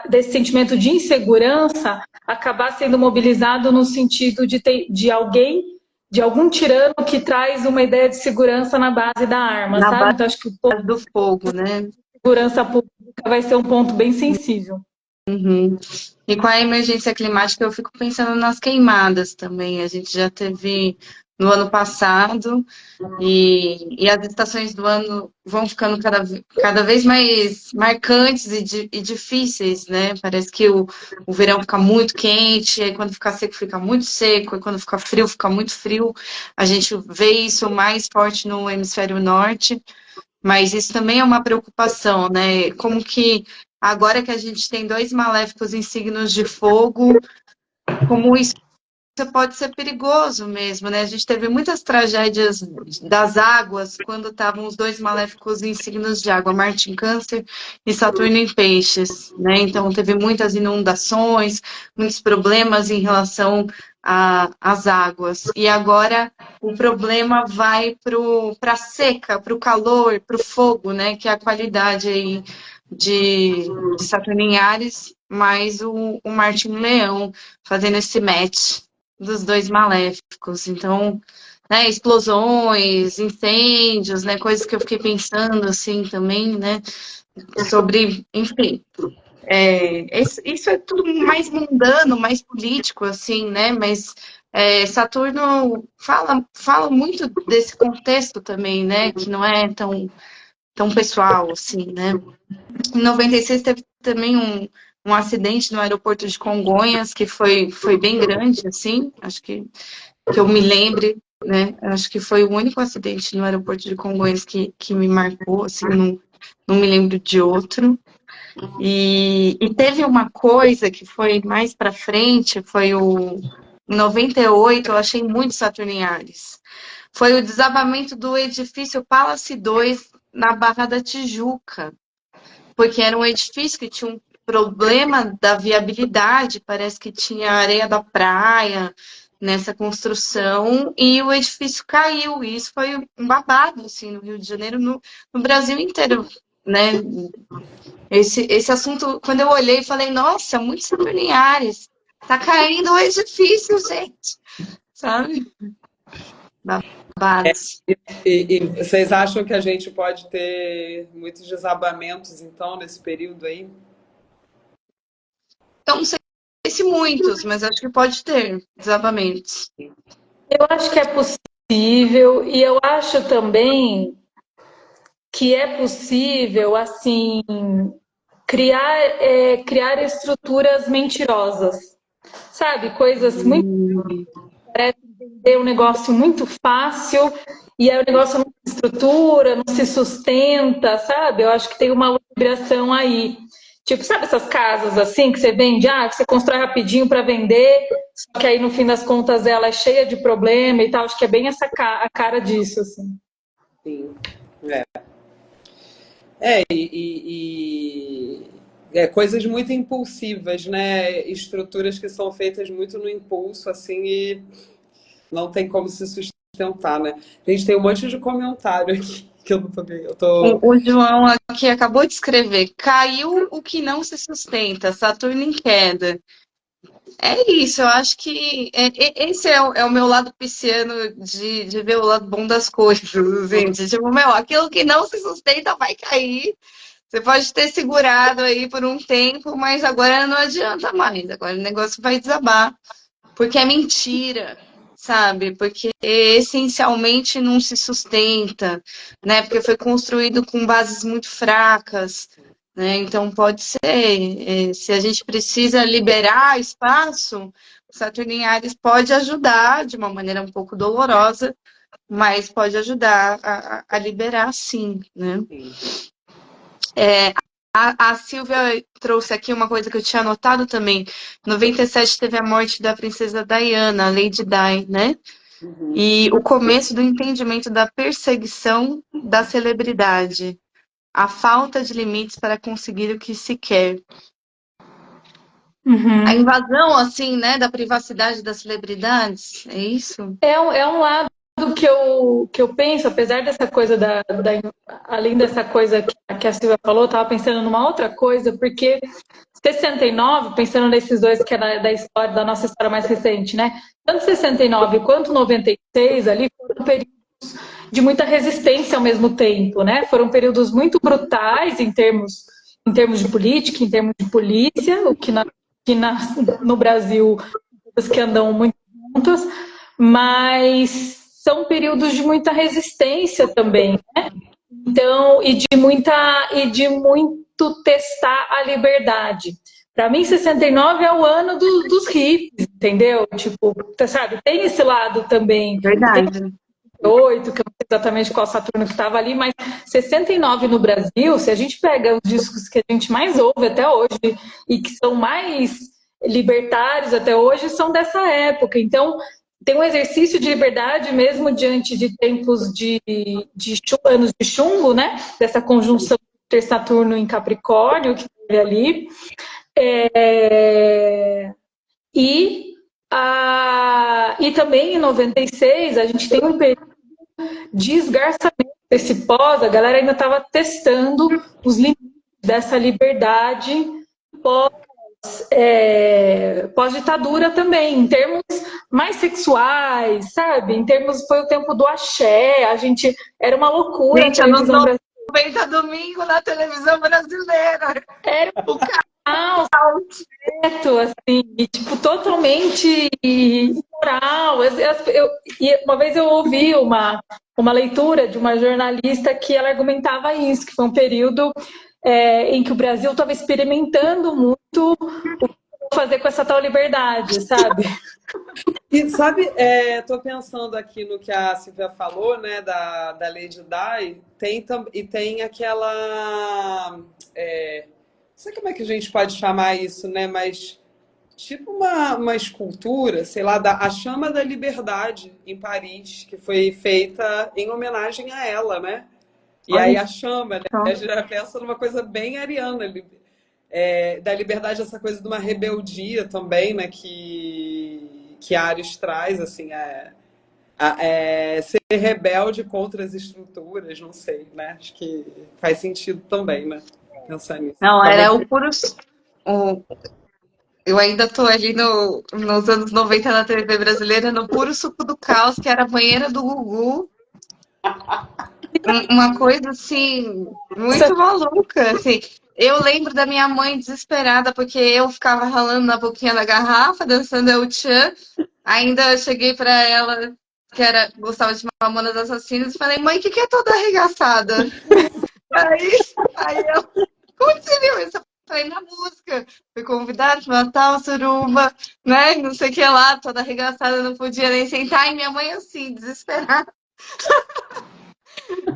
desse sentimento de insegurança acabar sendo mobilizado no sentido de algum tirano que traz uma ideia de segurança na base da arma, Na sabe? base então acho que o ponto do fogo, né? segurança pública vai ser um ponto bem sensível. E com a emergência climática, eu fico pensando nas queimadas também. A gente já teve no ano passado, e as estações do ano vão ficando cada vez mais marcantes e difíceis, né? Parece que o verão fica muito quente, aí quando fica seco, fica muito seco, e quando fica muito frio. A gente vê isso mais forte no hemisfério norte, mas isso também é uma preocupação, né? Como que agora que a gente tem 2 maléficos em signos de fogo, como isso pode ser perigoso mesmo, né? A gente teve muitas tragédias das águas quando estavam os 2 maléficos em signos de água, Marte em Câncer e Saturno em Peixes, né? Então teve muitas inundações, muitos problemas em relação as águas. E agora o problema vai para a seca, para o calor, para o fogo, né? Que é a qualidade aí de Saturno em Áries, mais o Marte em Leão, fazendo esse match dos dois maléficos. Então, né, explosões, incêndios, né, coisas que eu fiquei pensando assim também, né, sobre, enfim, isso é tudo mais mundano, mais político, assim, né, mas Saturno fala muito desse contexto também, né, que não é tão pessoal, assim, né. Em 96 teve também um acidente no aeroporto de Congonhas, que foi bem grande, assim, acho que eu me lembre, né? Acho que foi o único acidente no aeroporto de Congonhas que me marcou, assim, não me lembro de outro. E teve uma coisa que foi mais para frente, em 98, eu achei muito Saturno em Ares. Foi o desabamento do edifício Palace 2 na Barra da Tijuca, porque era um edifício que tinha um problema da viabilidade, parece que tinha areia da praia nessa construção, e o edifício caiu, e isso foi um babado, assim, no Rio de Janeiro, no Brasil inteiro, né? Esse assunto, quando eu olhei, falei, nossa, muito Saturno em Ares, tá caindo o edifício, gente, sabe? Babados. E vocês acham que a gente pode ter muitos desabamentos, então, nesse período aí? Então, não sei se muitos, mas acho que pode ter desabamentos. Eu acho que é possível, e eu acho também que é possível, assim, criar estruturas mentirosas, sabe? Coisas muito parecem vender um negócio muito fácil e aí o negócio não se estrutura, não se sustenta, sabe? Eu acho que tem uma vibração aí. Tipo, sabe essas casas assim que você vende, que você constrói rapidinho para vender, só que aí no fim das contas ela é cheia de problema e tal. Acho que é bem essa a cara disso, assim. Sim. Coisas muito impulsivas, né? Estruturas que são feitas muito no impulso, assim, e não tem como se sustentar, né? A gente tem um monte de comentário aqui que eu não tô vendo. O João aqui acabou de escrever: caiu o que não se sustenta, Saturno em queda. É isso, eu acho que esse é o meu lado pisciano de ver o lado bom das coisas, gente. Tipo, aquilo que não se sustenta vai cair. Você pode ter segurado aí por um tempo, mas agora não adianta mais. Agora o negócio vai desabar. Porque é mentira, sabe? Porque essencialmente não se sustenta, né? Porque foi construído com bases muito fracas, né? Então pode ser, se a gente precisa liberar espaço, o Saturno em Ares pode ajudar de uma maneira um pouco dolorosa, mas pode ajudar a liberar sim, né? A Silvia trouxe aqui uma coisa que eu tinha anotado também. Em 97 teve a morte da princesa Diana, a Lady Di, né? E o começo do entendimento da perseguição da celebridade. A falta de limites para conseguir o que se quer. A invasão, assim, né, da privacidade das celebridades, é isso? É um lado que eu penso, apesar dessa coisa além dessa coisa que a Silvia falou, eu estava pensando numa outra coisa, porque 69, pensando nesses dois que é da nossa história mais recente, né? Tanto 69 quanto 96 ali foram períodos de muita resistência ao mesmo tempo, né? Foram períodos muito brutais em termos de política, em termos de polícia, o que no Brasil as que andam muito juntas, mas são períodos de muita resistência também, né? Então, e de muito testar a liberdade. Para mim, 69 é o ano dos hippies, entendeu? Tipo, sabe, tem esse lado também. Verdade. Tem 8, que eu não sei exatamente qual Saturno que estava ali, mas 69 no Brasil, se a gente pega os discos que a gente mais ouve até hoje e que são mais libertários até hoje, são dessa época. Então, tem um exercício de liberdade mesmo diante de tempos de anos de chumbo, né? Dessa conjunção ter Saturno em Capricórnio, que teve ali. E E também em 96 a gente tem um período de esgarçamento desse pós, a galera ainda estava testando os limites dessa liberdade pós, pós-ditadura também, em termos mais sexuais, sabe? Em termos, foi o tempo do axé, a gente, era uma loucura a Gente, anos televisão brasileira. 90 domingo na televisão brasileira. Era O caos, assim, e, tipo, totalmente imoral. E uma vez eu ouvi uma leitura de uma jornalista que ela argumentava isso, que foi um período em que o Brasil estava experimentando muito o que fazer com essa tal liberdade, sabe? E sabe, tô pensando aqui no que a Silvia falou, né, da Lady Di, tem aquela, não sei como é que a gente pode chamar isso, né, mas tipo uma escultura, sei lá, a Chama da Liberdade em Paris, que foi feita em homenagem a ela, né? E aí a chama, né? A gente já pensa numa coisa bem ariana, da liberdade, essa coisa de uma rebeldia também, né? Que Ares traz, assim, ser rebelde contra as estruturas, não sei, né? Acho que faz sentido também, né? Pensar nisso. Não, era o puro. Eu ainda tô ali nos anos 90 na TV brasileira, no puro suco do caos, que era a banheira do Gugu. Uma coisa assim, muito maluca. Assim. Eu lembro da minha mãe desesperada, porque eu ficava ralando na boquinha da garrafa, dançando El Chan. Ainda cheguei pra ela, gostava de Mamonas Assassinas, e falei, mãe, o que é toda arregaçada? aí eu, como você viu isso? Eu falei, na música. Fui convidada para Natal, suruba, né? Não sei o que lá, toda arregaçada, não podia nem sentar. E minha mãe assim, desesperada.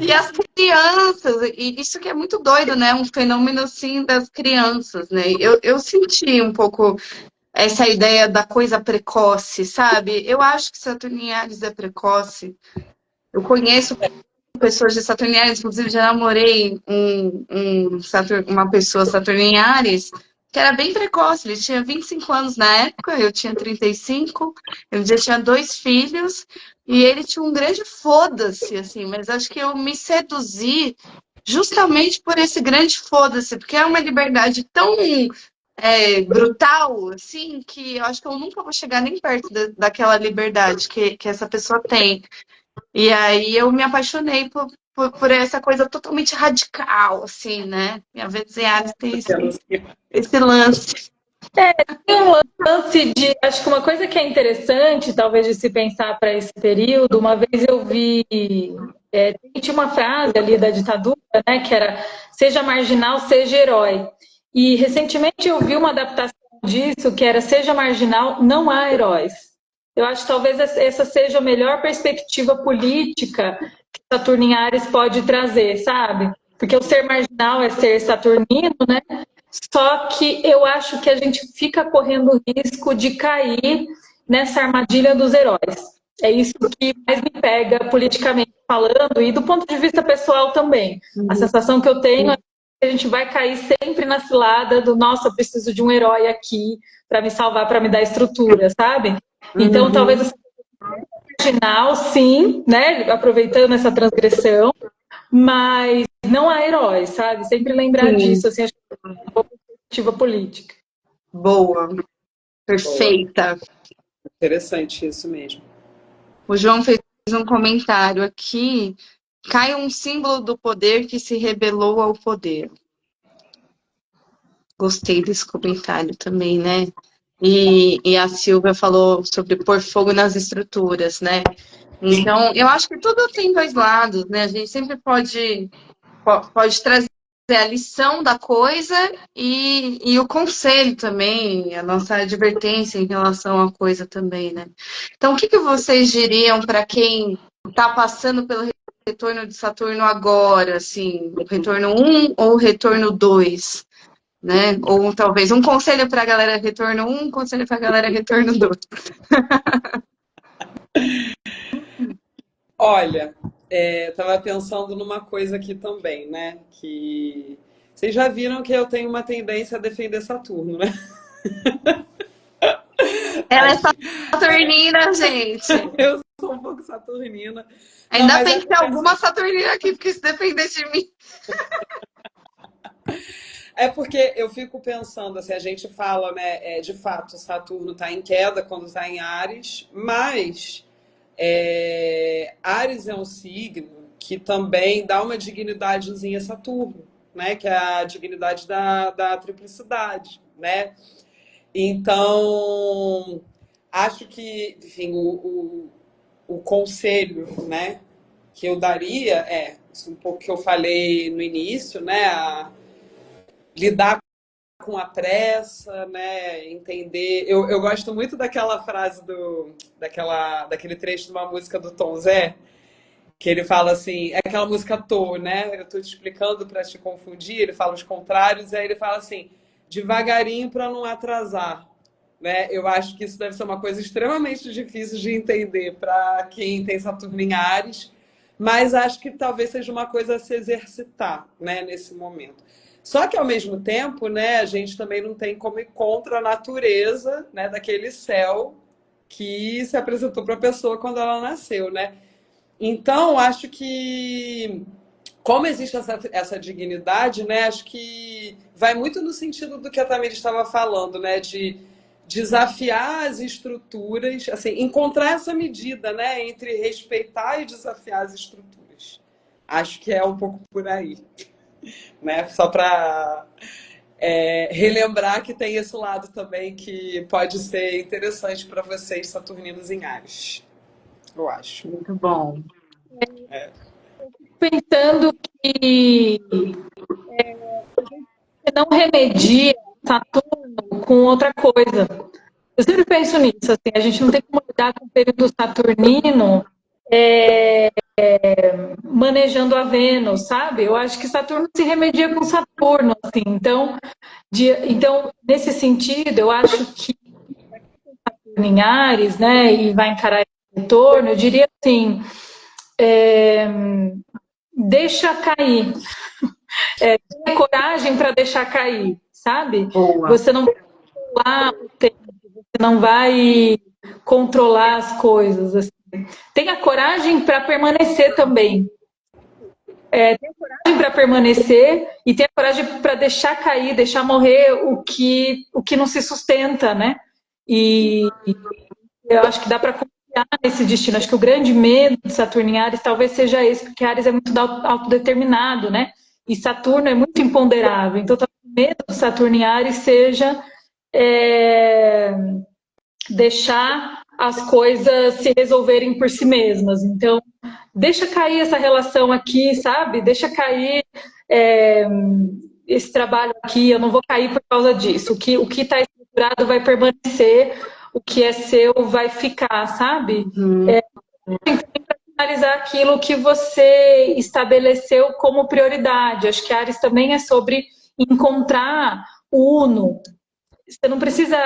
E as crianças, e isso que é muito doido, né? Um fenômeno assim das crianças, né? Eu senti um pouco essa ideia da coisa precoce, sabe? Eu acho que Saturnialis é precoce. Eu conheço pessoas de Saturnialis, inclusive já namorei uma pessoa Saturnialis que era bem precoce, ele tinha 25 anos na época, eu tinha 35, ele já tinha 2 filhos, e ele tinha um grande foda-se, assim, mas acho que eu me seduzi justamente por esse grande foda-se, porque é uma liberdade tão brutal, assim, que eu acho que eu nunca vou chegar nem perto daquela liberdade que essa pessoa tem. E aí eu me apaixonei por essa coisa totalmente radical, assim, né? Minha vizinhança tem esse lance. Tem um lance de, acho que uma coisa que é interessante, talvez, de se pensar para esse período, uma vez eu vi, tinha uma frase ali da ditadura, né, que era seja marginal, seja herói. E recentemente eu vi uma adaptação disso, que era seja marginal, não há heróis. Eu acho que talvez essa seja a melhor perspectiva política que Saturno em Áries pode trazer, sabe? Porque o ser marginal é ser saturnino, né? Só que eu acho que a gente fica correndo o risco de cair nessa armadilha dos heróis. É isso que mais me pega politicamente falando e do ponto de vista pessoal também. A sensação que eu tenho é que a gente vai cair sempre na cilada do nossa, eu preciso de um herói aqui para me salvar, para me dar estrutura, sabe? Então, talvez o marginal, sim, né? Aproveitando essa transgressão, mas não há heróis, sabe? Sempre lembrar disso, assim, acho que é uma perspectiva política. Boa. Perfeita. Boa. Interessante isso mesmo. O João fez um comentário aqui. Cai um símbolo do poder que se rebelou ao poder. Gostei desse comentário também, né? E a Silvia falou sobre pôr fogo nas estruturas, né? Então, eu acho que tudo tem 2 lados, né? A gente sempre pode trazer a lição da coisa e o conselho também, a nossa advertência em relação à coisa também, né? Então, o que vocês diriam para quem está passando pelo retorno de Saturno agora, assim, o retorno 1 ou o retorno 2? Né? Ou talvez um conselho para a galera retorno 1, um conselho para a galera retorno 2. Olha, estava pensando numa coisa aqui também, né? Que vocês já viram que eu tenho uma tendência a defender Saturno, né? Ela é saturnina, gente. Eu sou um pouco saturnina. Não, Ainda mas bem que tem alguma saturnina aqui, porque se depender de mim. é porque eu fico pensando, assim, a gente fala, né, de fato, Saturno está em queda quando está em Áries, mas Áries é um signo que também dá uma dignidadezinha a Saturno, né, que é a dignidade da triplicidade, né? Então, acho que, enfim, o conselho, né, que eu daria isso um pouco que eu falei no início, né, lidar com a pressa, né? Entender. Eu gosto muito daquela frase daquele trecho de uma música do Tom Zé, que ele fala assim, é aquela música à toa, né? Eu tô te explicando para te confundir, ele fala os contrários, aí ele fala assim, devagarinho para não atrasar. Né? Eu acho que isso deve ser uma coisa extremamente difícil de entender para quem tem Saturno em Áries, mas acho que talvez seja uma coisa a se exercitar, né, nesse momento. Só que, ao mesmo tempo, né, a gente também não tem como ir contra a natureza, né, daquele céu que se apresentou para a pessoa quando ela nasceu, né? Então, acho que, como existe essa dignidade, né, acho que vai muito no sentido do que a Tamiri estava falando, né, de desafiar as estruturas, assim, encontrar essa medida, né, entre respeitar e desafiar as estruturas. Acho que é um pouco por aí, né? Só para relembrar que tem esse lado também que pode ser interessante para vocês, saturninos em Áries. Eu acho. Muito bom. Pensando que você não remedia Saturno com outra coisa. Eu sempre penso nisso, assim, a gente não tem como lidar com o período saturnino manejando a Vênus, sabe? Eu acho que Saturno se remedia com Saturno, assim. Então, nesse sentido, eu acho que Saturno em Áries, né, e vai encarar esse retorno, eu diria assim, deixa cair. Tenha coragem para deixar cair, sabe? Boa. Você não vai controlar o tempo, você não vai controlar as coisas. Assim. Tenha coragem para permanecer também. Tenha coragem para permanecer e tenha coragem para deixar cair, deixar morrer o que não se sustenta, né? E eu acho que dá para confiar nesse destino. Acho que o grande medo de Saturno em Áries talvez seja esse, porque Áries é muito autodeterminado, né? E Saturno é muito imponderável. Então, talvez o medo de Saturno em Áries seja deixar as coisas se resolverem por si mesmas. Então, deixa cair essa relação aqui, sabe? Deixa cair esse trabalho aqui, eu não vou cair por causa disso. O que está estruturado vai permanecer, o que é seu vai ficar, sabe? Para finalizar aquilo que você estabeleceu como prioridade. Acho que Ares também é sobre encontrar o uno. Você não precisa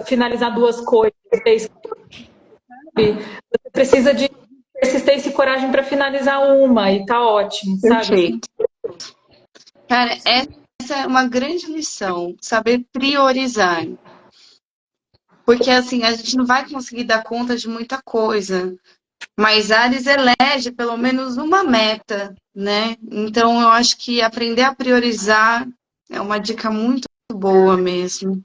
finalizar duas coisas, sabe? Você precisa de persistência e coragem para finalizar uma e tá ótimo, sabe? Perfeito. Cara, essa é uma grande lição, saber priorizar. Porque assim, a gente não vai conseguir dar conta de muita coisa. Mas Ares elege pelo menos uma meta, né? Então eu acho que aprender a priorizar é uma dica muito boa mesmo.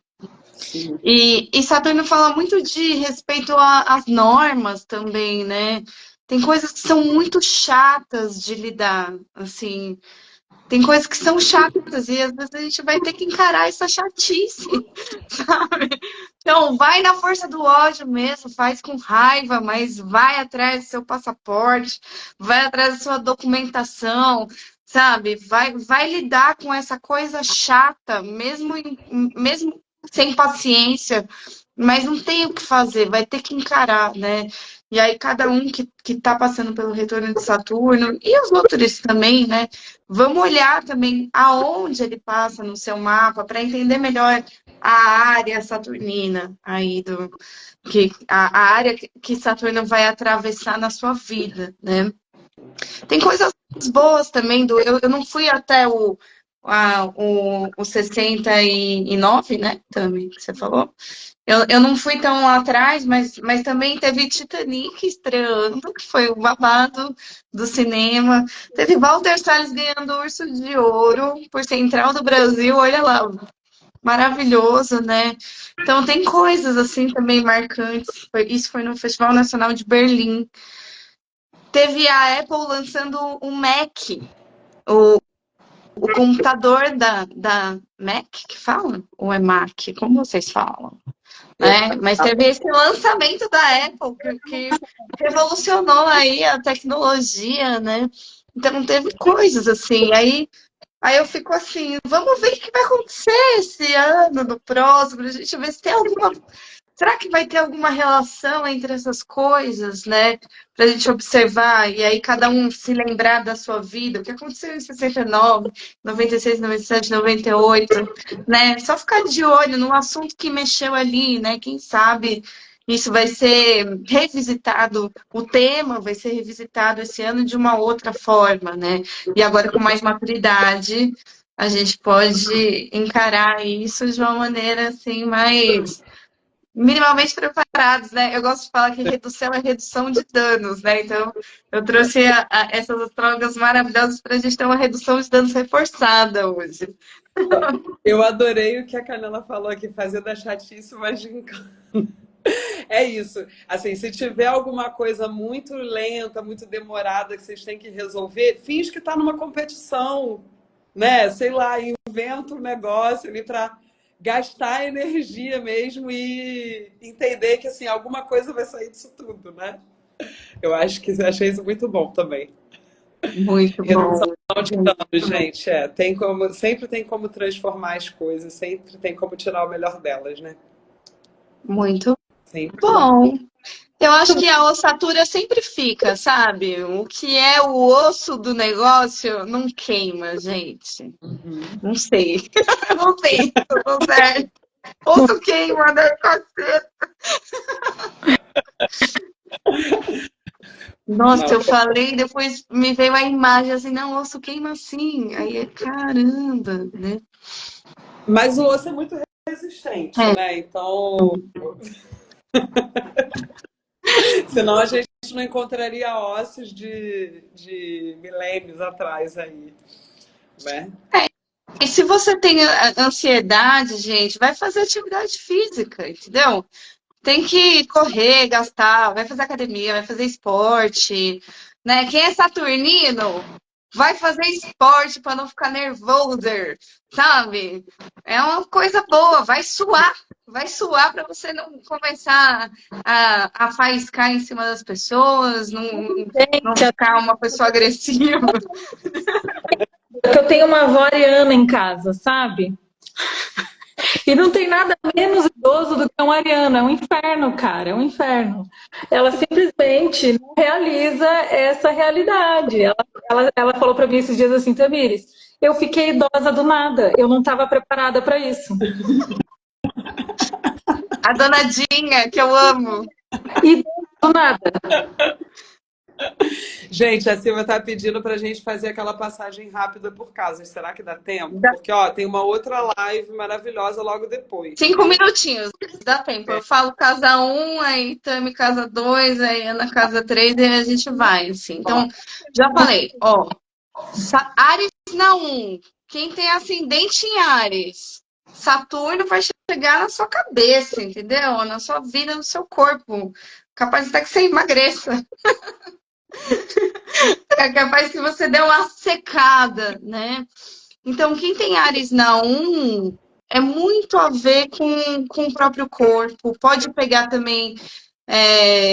E Saturno fala muito de respeito às normas também, né? Tem coisas que são muito chatas de lidar, assim. Tem coisas que são chatas e às vezes a gente vai ter que encarar essa chatice, sabe? Então, vai na força do ódio mesmo, faz com raiva, mas vai atrás do seu passaporte, vai atrás da sua documentação, sabe? Vai lidar com essa coisa chata, mesmo sem paciência, mas não tem o que fazer, vai ter que encarar, né? E aí, cada um que tá passando pelo retorno de Saturno, e os outros também, né? Vamos olhar também aonde ele passa no seu mapa para entender melhor a área saturnina aí a área que Saturno vai atravessar na sua vida, né? Tem coisas boas também eu não fui até o 69, né, também, que você falou. Eu não fui tão lá atrás, mas também teve Titanic estreando, que foi o babado do cinema. Teve Walter Salles ganhando o Urso de Ouro por Central do Brasil, olha lá, maravilhoso, né? Então tem coisas assim também marcantes. Isso foi no Festival Nacional de Berlim. Teve a Apple lançando o Mac, o computador da Mac, que fala? Ou é Mac? Como vocês falam? Mas teve esse lançamento da Apple que revolucionou aí a tecnologia, né? Então teve coisas assim. Aí eu fico assim, vamos ver o que vai acontecer esse ano, no próximo, a gente ver se tem alguma. Será que vai ter alguma relação entre essas coisas, né? Para a gente observar, e aí cada um se lembrar da sua vida, o que aconteceu em 69, 96, 97, 98, né? Só ficar de olho num assunto que mexeu ali, né? Quem sabe isso vai ser revisitado, o tema vai ser revisitado esse ano de uma outra forma, né? E agora com mais maturidade, a gente pode encarar isso de uma maneira assim mais minimamente preparados, né? Eu gosto de falar que redução é redução de danos, né? Então, eu trouxe essas astrólogas maravilhosas para a gente ter uma redução de danos reforçada hoje. Eu adorei o que a Canela falou aqui, fazer da chatice uma gincana. É isso. Assim, se tiver alguma coisa muito lenta, muito demorada que vocês têm que resolver, finge que está numa competição, né? Sei lá, inventa um negócio ali para gastar energia mesmo e entender que assim, alguma coisa vai sair disso tudo, né? Achei isso muito bom também. Muito Redução bom. de danos, gente, sempre tem como transformar as coisas, sempre tem como tirar o melhor delas, né? Muito Sempre. bom. Eu acho que a ossatura sempre fica, sabe? O que é o osso do negócio não queima, gente. Não sei. Não sei se eu tô certo. Osso queima, né? Caceta. Nossa, eu falei, depois me veio a imagem assim, não, osso queima assim. Aí é caramba, né? Mas o osso é muito resistente, né? Então, senão a gente não encontraria ossos de milênios atrás aí, né? E se você tem ansiedade, gente, vai fazer atividade física, entendeu? Tem que correr, gastar, vai fazer academia, vai fazer esporte, né? Quem é saturnino vai fazer esporte para não ficar nervoso, sabe? É uma coisa boa, vai suar para você não começar a faiscar em cima das pessoas, não ficar uma pessoa agressiva. Eu tenho uma avó ariana em casa, sabe? E não tem nada menos idoso do que um ariano. É um inferno, cara. É um inferno. Ela simplesmente não realiza essa realidade. Ela falou para mim esses dias assim, Tamires, eu fiquei idosa do nada. Eu não estava preparada para isso. A dona Dinha, que eu amo. E do nada. Gente, a Silvia tá pedindo pra gente fazer aquela passagem rápida por casas. Será que dá tempo? Porque, ó, tem uma outra live maravilhosa logo depois. 5 minutinhos, dá tempo. Eu falo casa 1, aí Tami casa 2, aí Ana casa 3, e aí a gente vai, assim. Então, já falei, ó. Áries na 1. Quem tem ascendente em Áries, Saturno vai chegar na sua cabeça, entendeu? Na sua vida, no seu corpo. Capaz até que você emagreça. É capaz que você dê uma secada, né? Então, quem tem Áries na 1 é muito a ver com o próprio corpo. Pode pegar também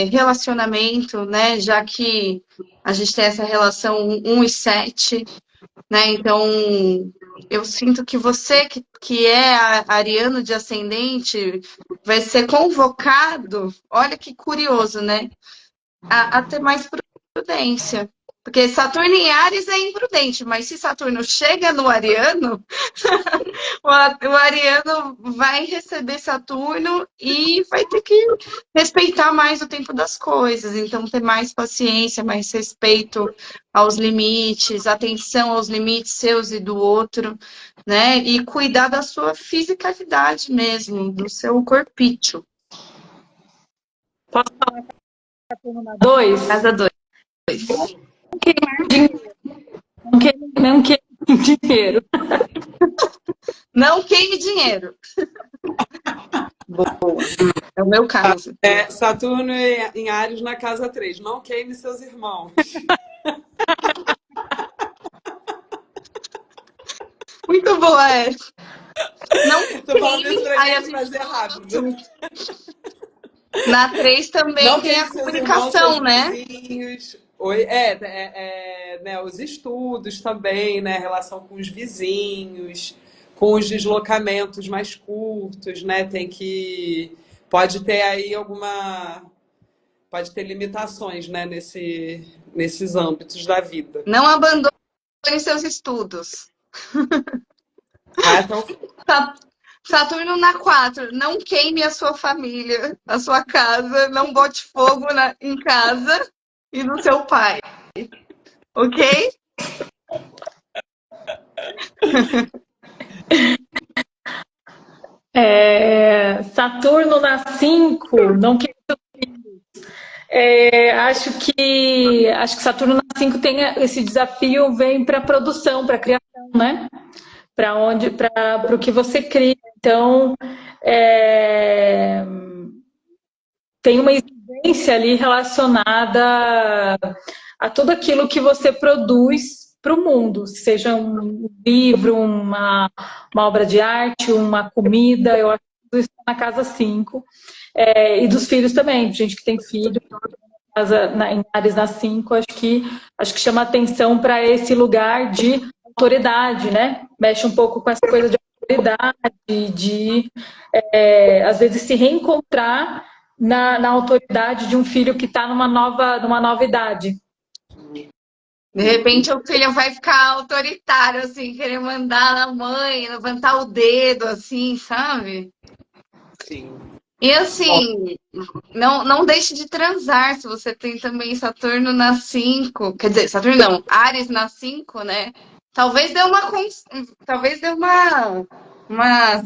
relacionamento, né? Já que a gente tem essa relação 1 e 7, né? Então, eu sinto que você que é ariano de ascendente vai ser convocado, olha que curioso, né? A ter mais prudência, Porque Saturno em Áries é imprudente, mas se Saturno chega no Ariano, o Ariano vai receber Saturno e vai ter que respeitar mais o tempo das coisas. Então, ter mais paciência, mais respeito aos limites, atenção aos limites seus e do outro, né? E cuidar da sua fisicalidade mesmo, do seu corpício. Posso falar Saturno na 2? Casa 2. Não queime dinheiro. Não queime dinheiro. Boa. É o meu caso. Saturno em Áries na casa 3. Não queime seus irmãos. Muito boa essa. Não Tô falando queime. isso pra Aí a gente gente fazer rápido. Na 3 também Não tem a queime seus comunicação, irmãos, né? seus vizinhos. Né, os estudos também, né? Relação com os vizinhos, com os deslocamentos mais curtos, né? Pode ter aí pode ter limitações, né? Nesses âmbitos da vida. Não abandone seus estudos. Então, Saturno na 4. Não queime a sua família, a sua casa. Não bote fogo em casa e no seu pai. Ok? Saturno na 5, não queime seus filhos. Acho que Saturno na 5 tem esse desafio, vem para a produção, para a criação, né? Para o que você cria. Então, tem uma exigência ali relacionada a tudo aquilo que você produz para o mundo, seja um livro, uma obra de arte, uma comida. Eu acho que tudo isso está na casa 5. E dos filhos também, gente que tem filho, em Áries na 5, acho que chama atenção para esse lugar de autoridade, né? Mexe um pouco com essa coisa de autoridade, às vezes se reencontrar na autoridade de um filho que está numa nova idade. De repente o filho vai ficar autoritário, assim, querer mandar na mãe, levantar o dedo, assim, sabe? sim. E assim, não deixe de transar se você tem também Saturno na 5. Quer dizer, Saturno não, Áries na 5, né? Talvez dê uma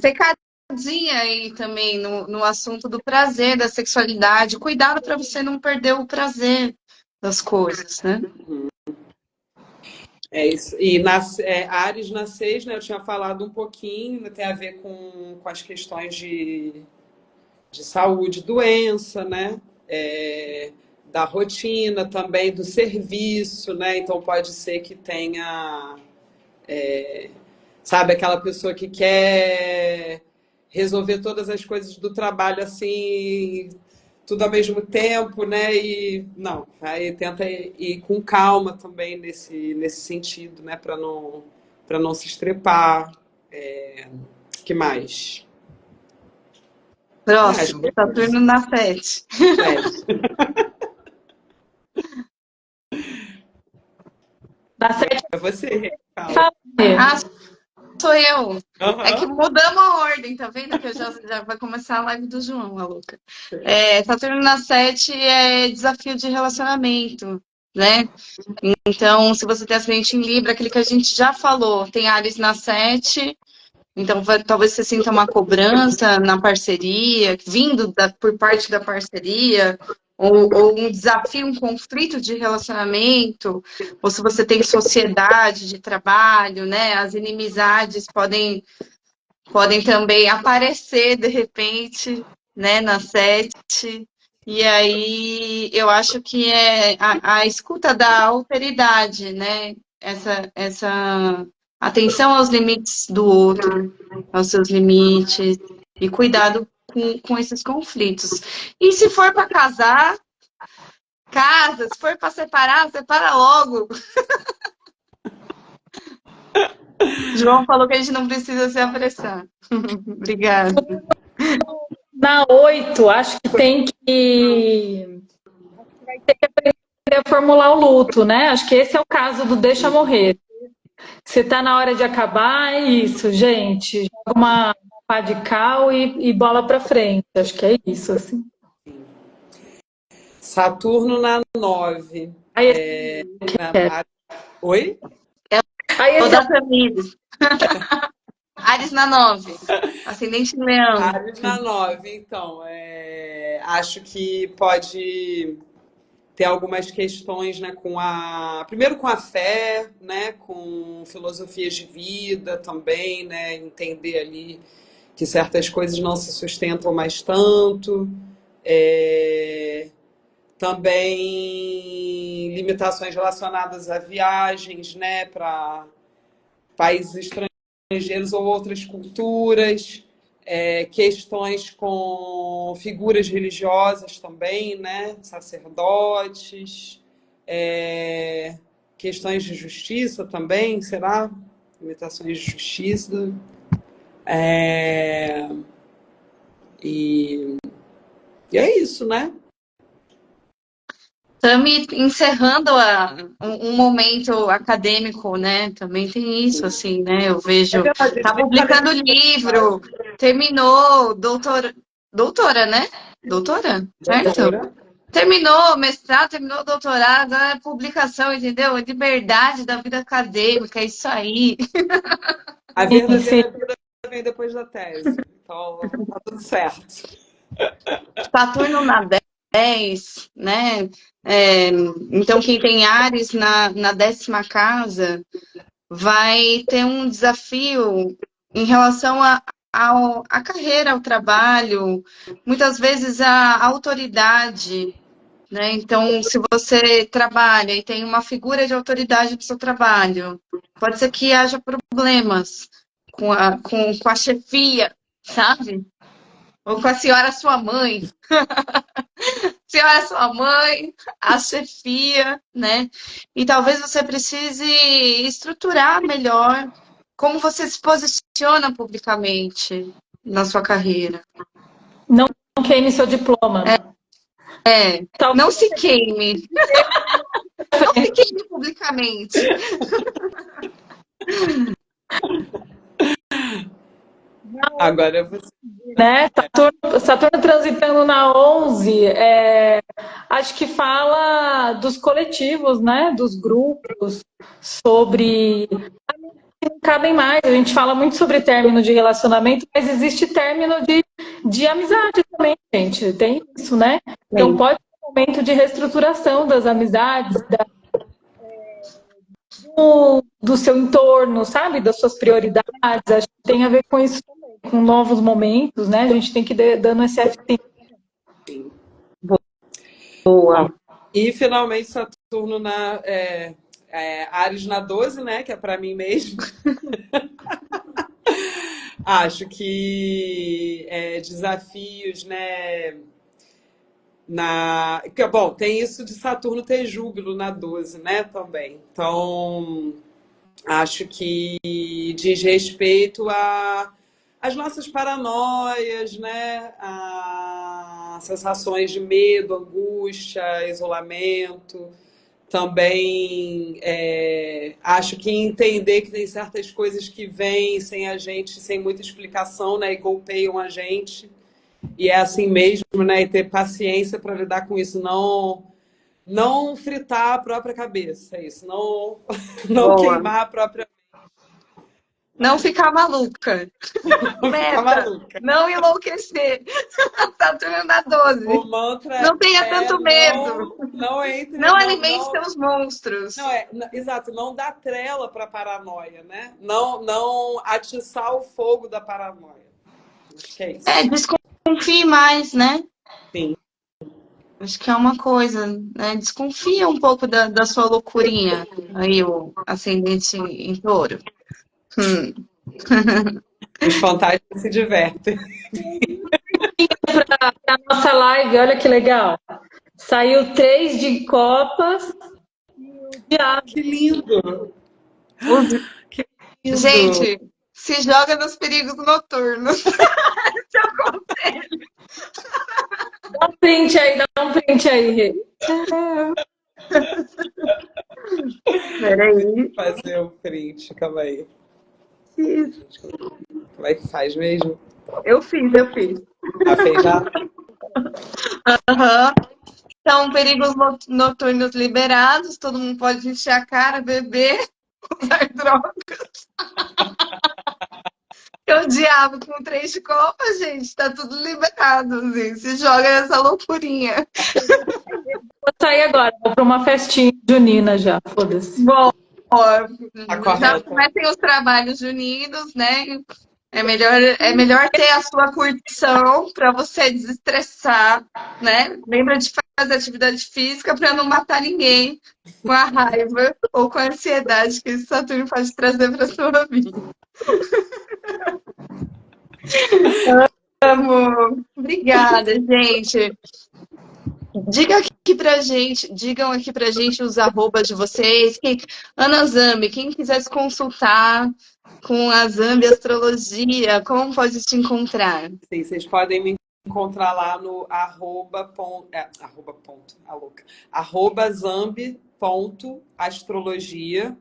secadinha aí também no assunto do prazer, da sexualidade. Cuidado para você não perder o prazer das coisas, né? É isso. E Áries na 6, né? Eu tinha falado um pouquinho, tem a ver com as questões de saúde, doença, né? Da rotina também, do serviço, né? Então pode ser que tenha, sabe, aquela pessoa que quer resolver todas as coisas do trabalho assim, tudo ao mesmo tempo, né? E não, aí tenta ir com calma também nesse sentido, né? Para não se estrepar. Que mais? Próximo, Saturno na 7. Na 7 É você, sou eu. Uhum. É que mudamos a ordem, tá vendo? Que já vai começar a live do João, a louca. Saturno na 7 é desafio de relacionamento, né? Então, se você tem acidente em Libra, aquele que a gente já falou, tem Áries na 7. Então, talvez você sinta uma cobrança na parceria, vindo por parte da parceria, ou um desafio, um conflito de relacionamento, ou se você tem sociedade de trabalho, né? As inimizades podem também aparecer de repente, né, na 7. E aí eu acho que é a escuta da alteridade, né? Essa atenção aos limites do outro, aos seus limites, e cuidado com esses conflitos. E se for para casar, casa. Se for para separar, separa logo. João falou que a gente não precisa se apressar. Obrigada. Na 8, acho que vai ter que aprender formular o luto, né? Acho que esse é o caso do deixa morrer. Você tá na hora de acabar, é isso, gente. Joga uma pá de cal e bola pra frente. Acho que é isso, assim. Saturno na 9. Aí, Oi? aí Vou esse é dar pra Tamires. Ares na 9. Ascendente em Leão. Ares na 9, então. Acho que pode ter algumas questões, né, primeiro com a fé, né, com filosofias de vida também, né, entender ali que certas coisas não se sustentam mais tanto. Também limitações relacionadas a viagens, né, para países estrangeiros ou outras culturas, questões com figuras religiosas também, né, sacerdotes, questões de justiça também, será? Limitações de justiça. E é isso, né? Tami encerrando um momento acadêmico, né? Também tem isso, assim, né? Eu vejo. verdade, Tá publicando livro, terminou, doutora, né? Doutora, certo? Doutora. Terminou mestrado, terminou doutorado, agora é publicação, entendeu? Liberdade da vida acadêmica, é isso aí. A verdadeira vida vem depois da tese. Então, tá tudo certo. Saturno na 10, né? Então, quem tem Áries na 10ª casa vai ter um desafio em relação à carreira, ao trabalho, muitas vezes a autoridade, né? Então, se você trabalha e tem uma figura de autoridade no seu trabalho, pode ser que haja problemas com a chefia, sabe? Ou com a senhora sua mãe. Senhora sua mãe, a chefia, né? E talvez você precise estruturar melhor como você se posiciona publicamente na sua carreira. não queime seu diploma. Não se queime. Não se queime publicamente. Agora você. Né? Saturno transitando na 11, acho que fala dos coletivos, né? Dos grupos, sobre não cabem mais. A gente fala muito sobre término de relacionamento, mas existe término de amizade também, gente. Tem isso, né? Então pode ser um momento de reestruturação das amizades, do seu entorno, sabe? Das suas prioridades. Acho que tem a ver com isso também, com novos momentos, né? A gente tem que ir dando esse F5. Boa. E finalmente Saturno na Áries na 12, né? Que é para mim mesmo. Acho que desafios, né? Bom, tem isso de Saturno ter Júbilo na 12, né? Também. Então, acho que diz respeito às nossas paranoias, né? A sensações de medo, angústia, isolamento. Também acho que entender que tem certas coisas que vêm sem a gente, sem muita explicação, né? E golpeiam a gente. E é assim mesmo, né? E ter paciência para lidar com isso. Não fritar a própria cabeça, é isso. Não queimar a própria. Não ficar maluca. Não ficar maluca. Não enlouquecer. Saturno na 12. O mantra não tenha tanto medo. Não entre. Não alimente seus monstros. Exato, não dá trela para paranoia, né? Não atiçar o fogo da paranoia. Acho que é isso. Desconfie mais, né? Sim. Acho que é uma coisa, né? Desconfia um pouco da sua loucurinha. Aí, o ascendente em touro. Os fantasmas se divertem. Para nossa live, olha que legal. Saiu 3 de copas e o diabo. Que lindo! Que lindo! Gente, se joga nos perigos noturnos. Esse é o conselho. Dá um print aí, Rê. Peraí. Fazer um print, calma aí. Isso. Como é que faz mesmo? Eu fiz. Ah, fez já? Aham. Então, perigos noturnos liberados, todo mundo pode encher a cara, beber, usar drogas. O diabo com 3 de copa, gente, tá tudo liberado, assim, se joga nessa loucurinha. Vou sair agora, vou para uma festinha junina já, foda-se. Bom, ó, Tá já correto. comecem os trabalhos juninos, né? É melhor ter a sua curtição para você desestressar, né? Lembra de fazer atividade física para não matar ninguém com a raiva ou com a ansiedade que esse Saturno pode trazer para sua vida. Amo. Obrigada, gente. Digam aqui pra gente os arrobas de vocês. Ana Zambi, quem quiser se consultar com a Zambi Astrologia, como pode te encontrar? Sim, vocês podem me encontrar lá no arroba zambi.astrologia.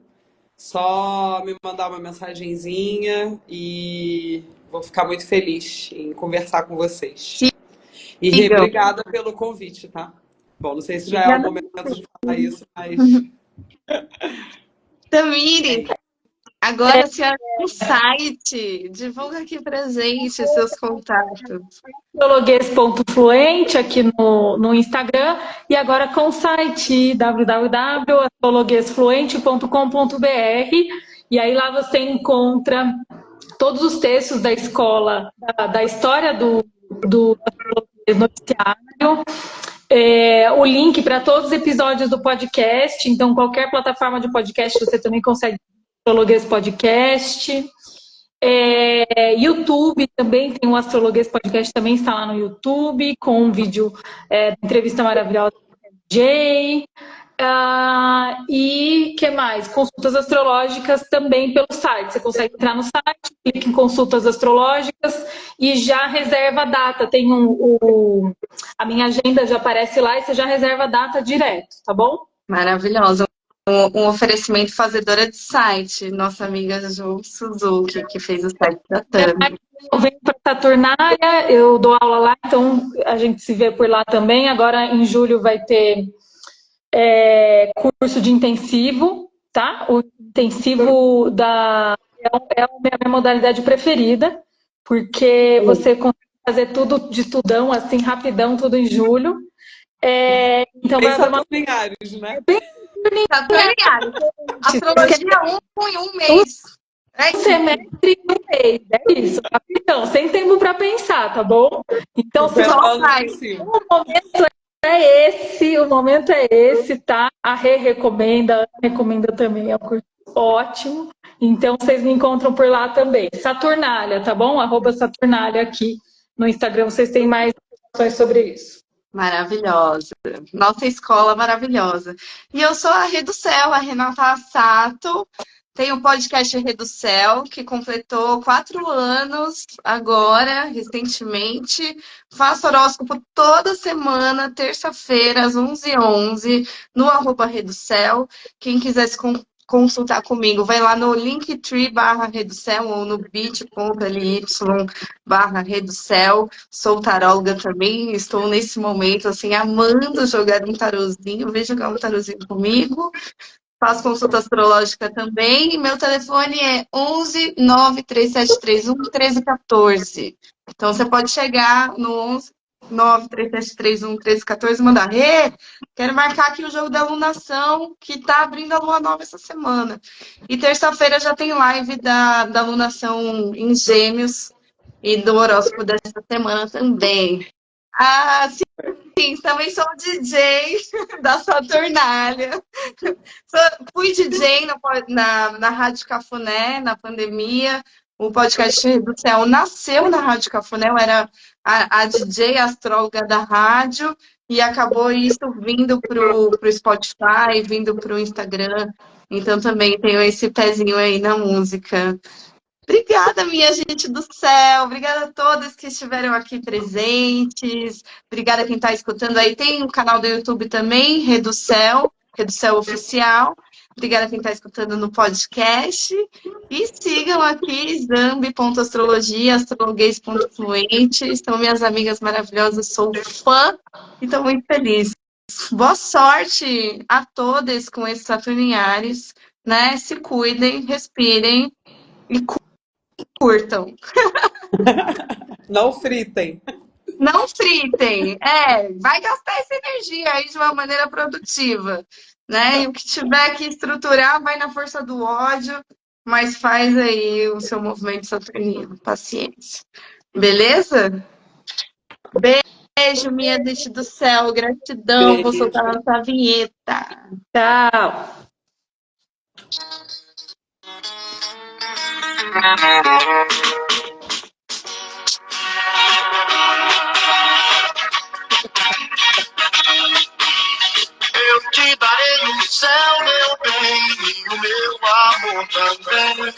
Só me mandar uma mensagenzinha e vou ficar muito feliz em conversar com vocês. E Sigam. obrigada pelo convite, tá? Bom, não sei se já é o momento de falar isso, mas... Tamiri, agora a senhora tem um site. Divulga aqui pra gente seus contatos. Astrologuês.fluente aqui no Instagram e agora com o site www.astrologuesfluente.com.br e aí lá você encontra todos os textos da escola, da história do Astrologuês Noticiário, o link para todos os episódios do podcast, então qualquer plataforma de podcast você também consegue Astrologuês Podcast. YouTube também tem um Astrologuês Podcast, também está lá no YouTube, com um vídeo entrevista maravilhosa do Jay. E que mais? Consultas astrológicas também pelo site. Você consegue entrar no site, clica em consultas astrológicas e já reserva a data. Tem a minha agenda já aparece lá e você já reserva a data direto, tá bom? Maravilhosa. Um oferecimento fazedora de site. Nossa amiga Jo Suzuki, que fez o site da Tami. Eu venho para Saturnália, eu dou aula lá, então a gente se vê por lá também. Agora em julho vai ter curso de intensivo, tá? O intensivo é a minha modalidade preferida, porque você consegue fazer tudo de estudão, assim, rapidão, tudo em julho. Então Bem vai haver saturniários, né? Saturniário. Astrologia em um mês. Um semestre e um mês, é isso, rapidão, sem tempo para pensar, tá bom? Então, se Só vai. o momento é esse, tá? A Rê recomenda também, é um curso ótimo. Então, vocês me encontram por lá também. Saturnália, tá bom? @Saturnália aqui no Instagram, vocês têm mais informações sobre isso. Maravilhosa. Nossa escola maravilhosa. E eu sou a Rê do Céu, a Renata Assato. Tem o podcast Rê do Céu, que completou 4 anos agora, recentemente. Faço horóscopo toda semana, terça-feira, às 11h11, no @Rê do Céu. Quem quiser se consultar comigo, vai lá no Linktree/Rê do Céu ou no bit.ly/Rê do Céu. Sou taróloga também, estou nesse momento, assim, amando jogar um tarozinho. Vem jogar um tarozinho comigo. Faço consulta astrológica também. E meu telefone é 11 93731 1314. Então, você pode chegar no 11 93731 1314 e mandar: quero marcar aqui o jogo da alunação, que tá abrindo a lua nova essa semana. E terça-feira já tem live da alunação em Gêmeos e do horóscopo dessa semana também. Sim, também sou DJ da Saturnália. Fui DJ na Rádio Cafuné, na pandemia. O podcast do Céu nasceu na Rádio Cafuné. Eu era a DJ astróloga da rádio e acabou isso vindo pro Spotify, vindo pro Instagram. Então também tenho esse pezinho aí na música. Obrigada, minha gente do céu. Obrigada a todos que estiveram aqui presentes. Obrigada a quem está escutando aí. Tem o canal do YouTube também, Rê do Céu. Rede do Céu Oficial. Obrigada a quem está escutando no podcast. E sigam aqui zambi.astrologia, astrologuês.fluente. São minhas amigas maravilhosas, sou fã e estou muito feliz. Boa sorte a todos com esse Saturno em Áries, né? Se cuidem, respirem e curtam. Não fritem. Não fritem, vai gastar essa energia aí de uma maneira produtiva, né? E o que tiver que estruturar, vai na força do ódio, mas faz aí o seu movimento saturnino, paciência. Beleza? Beijo, minha gente do céu, gratidão, vou Beijo. soltar a nossa vinheta. Tchau. Eu te darei o céu, meu bem, e o meu amor também.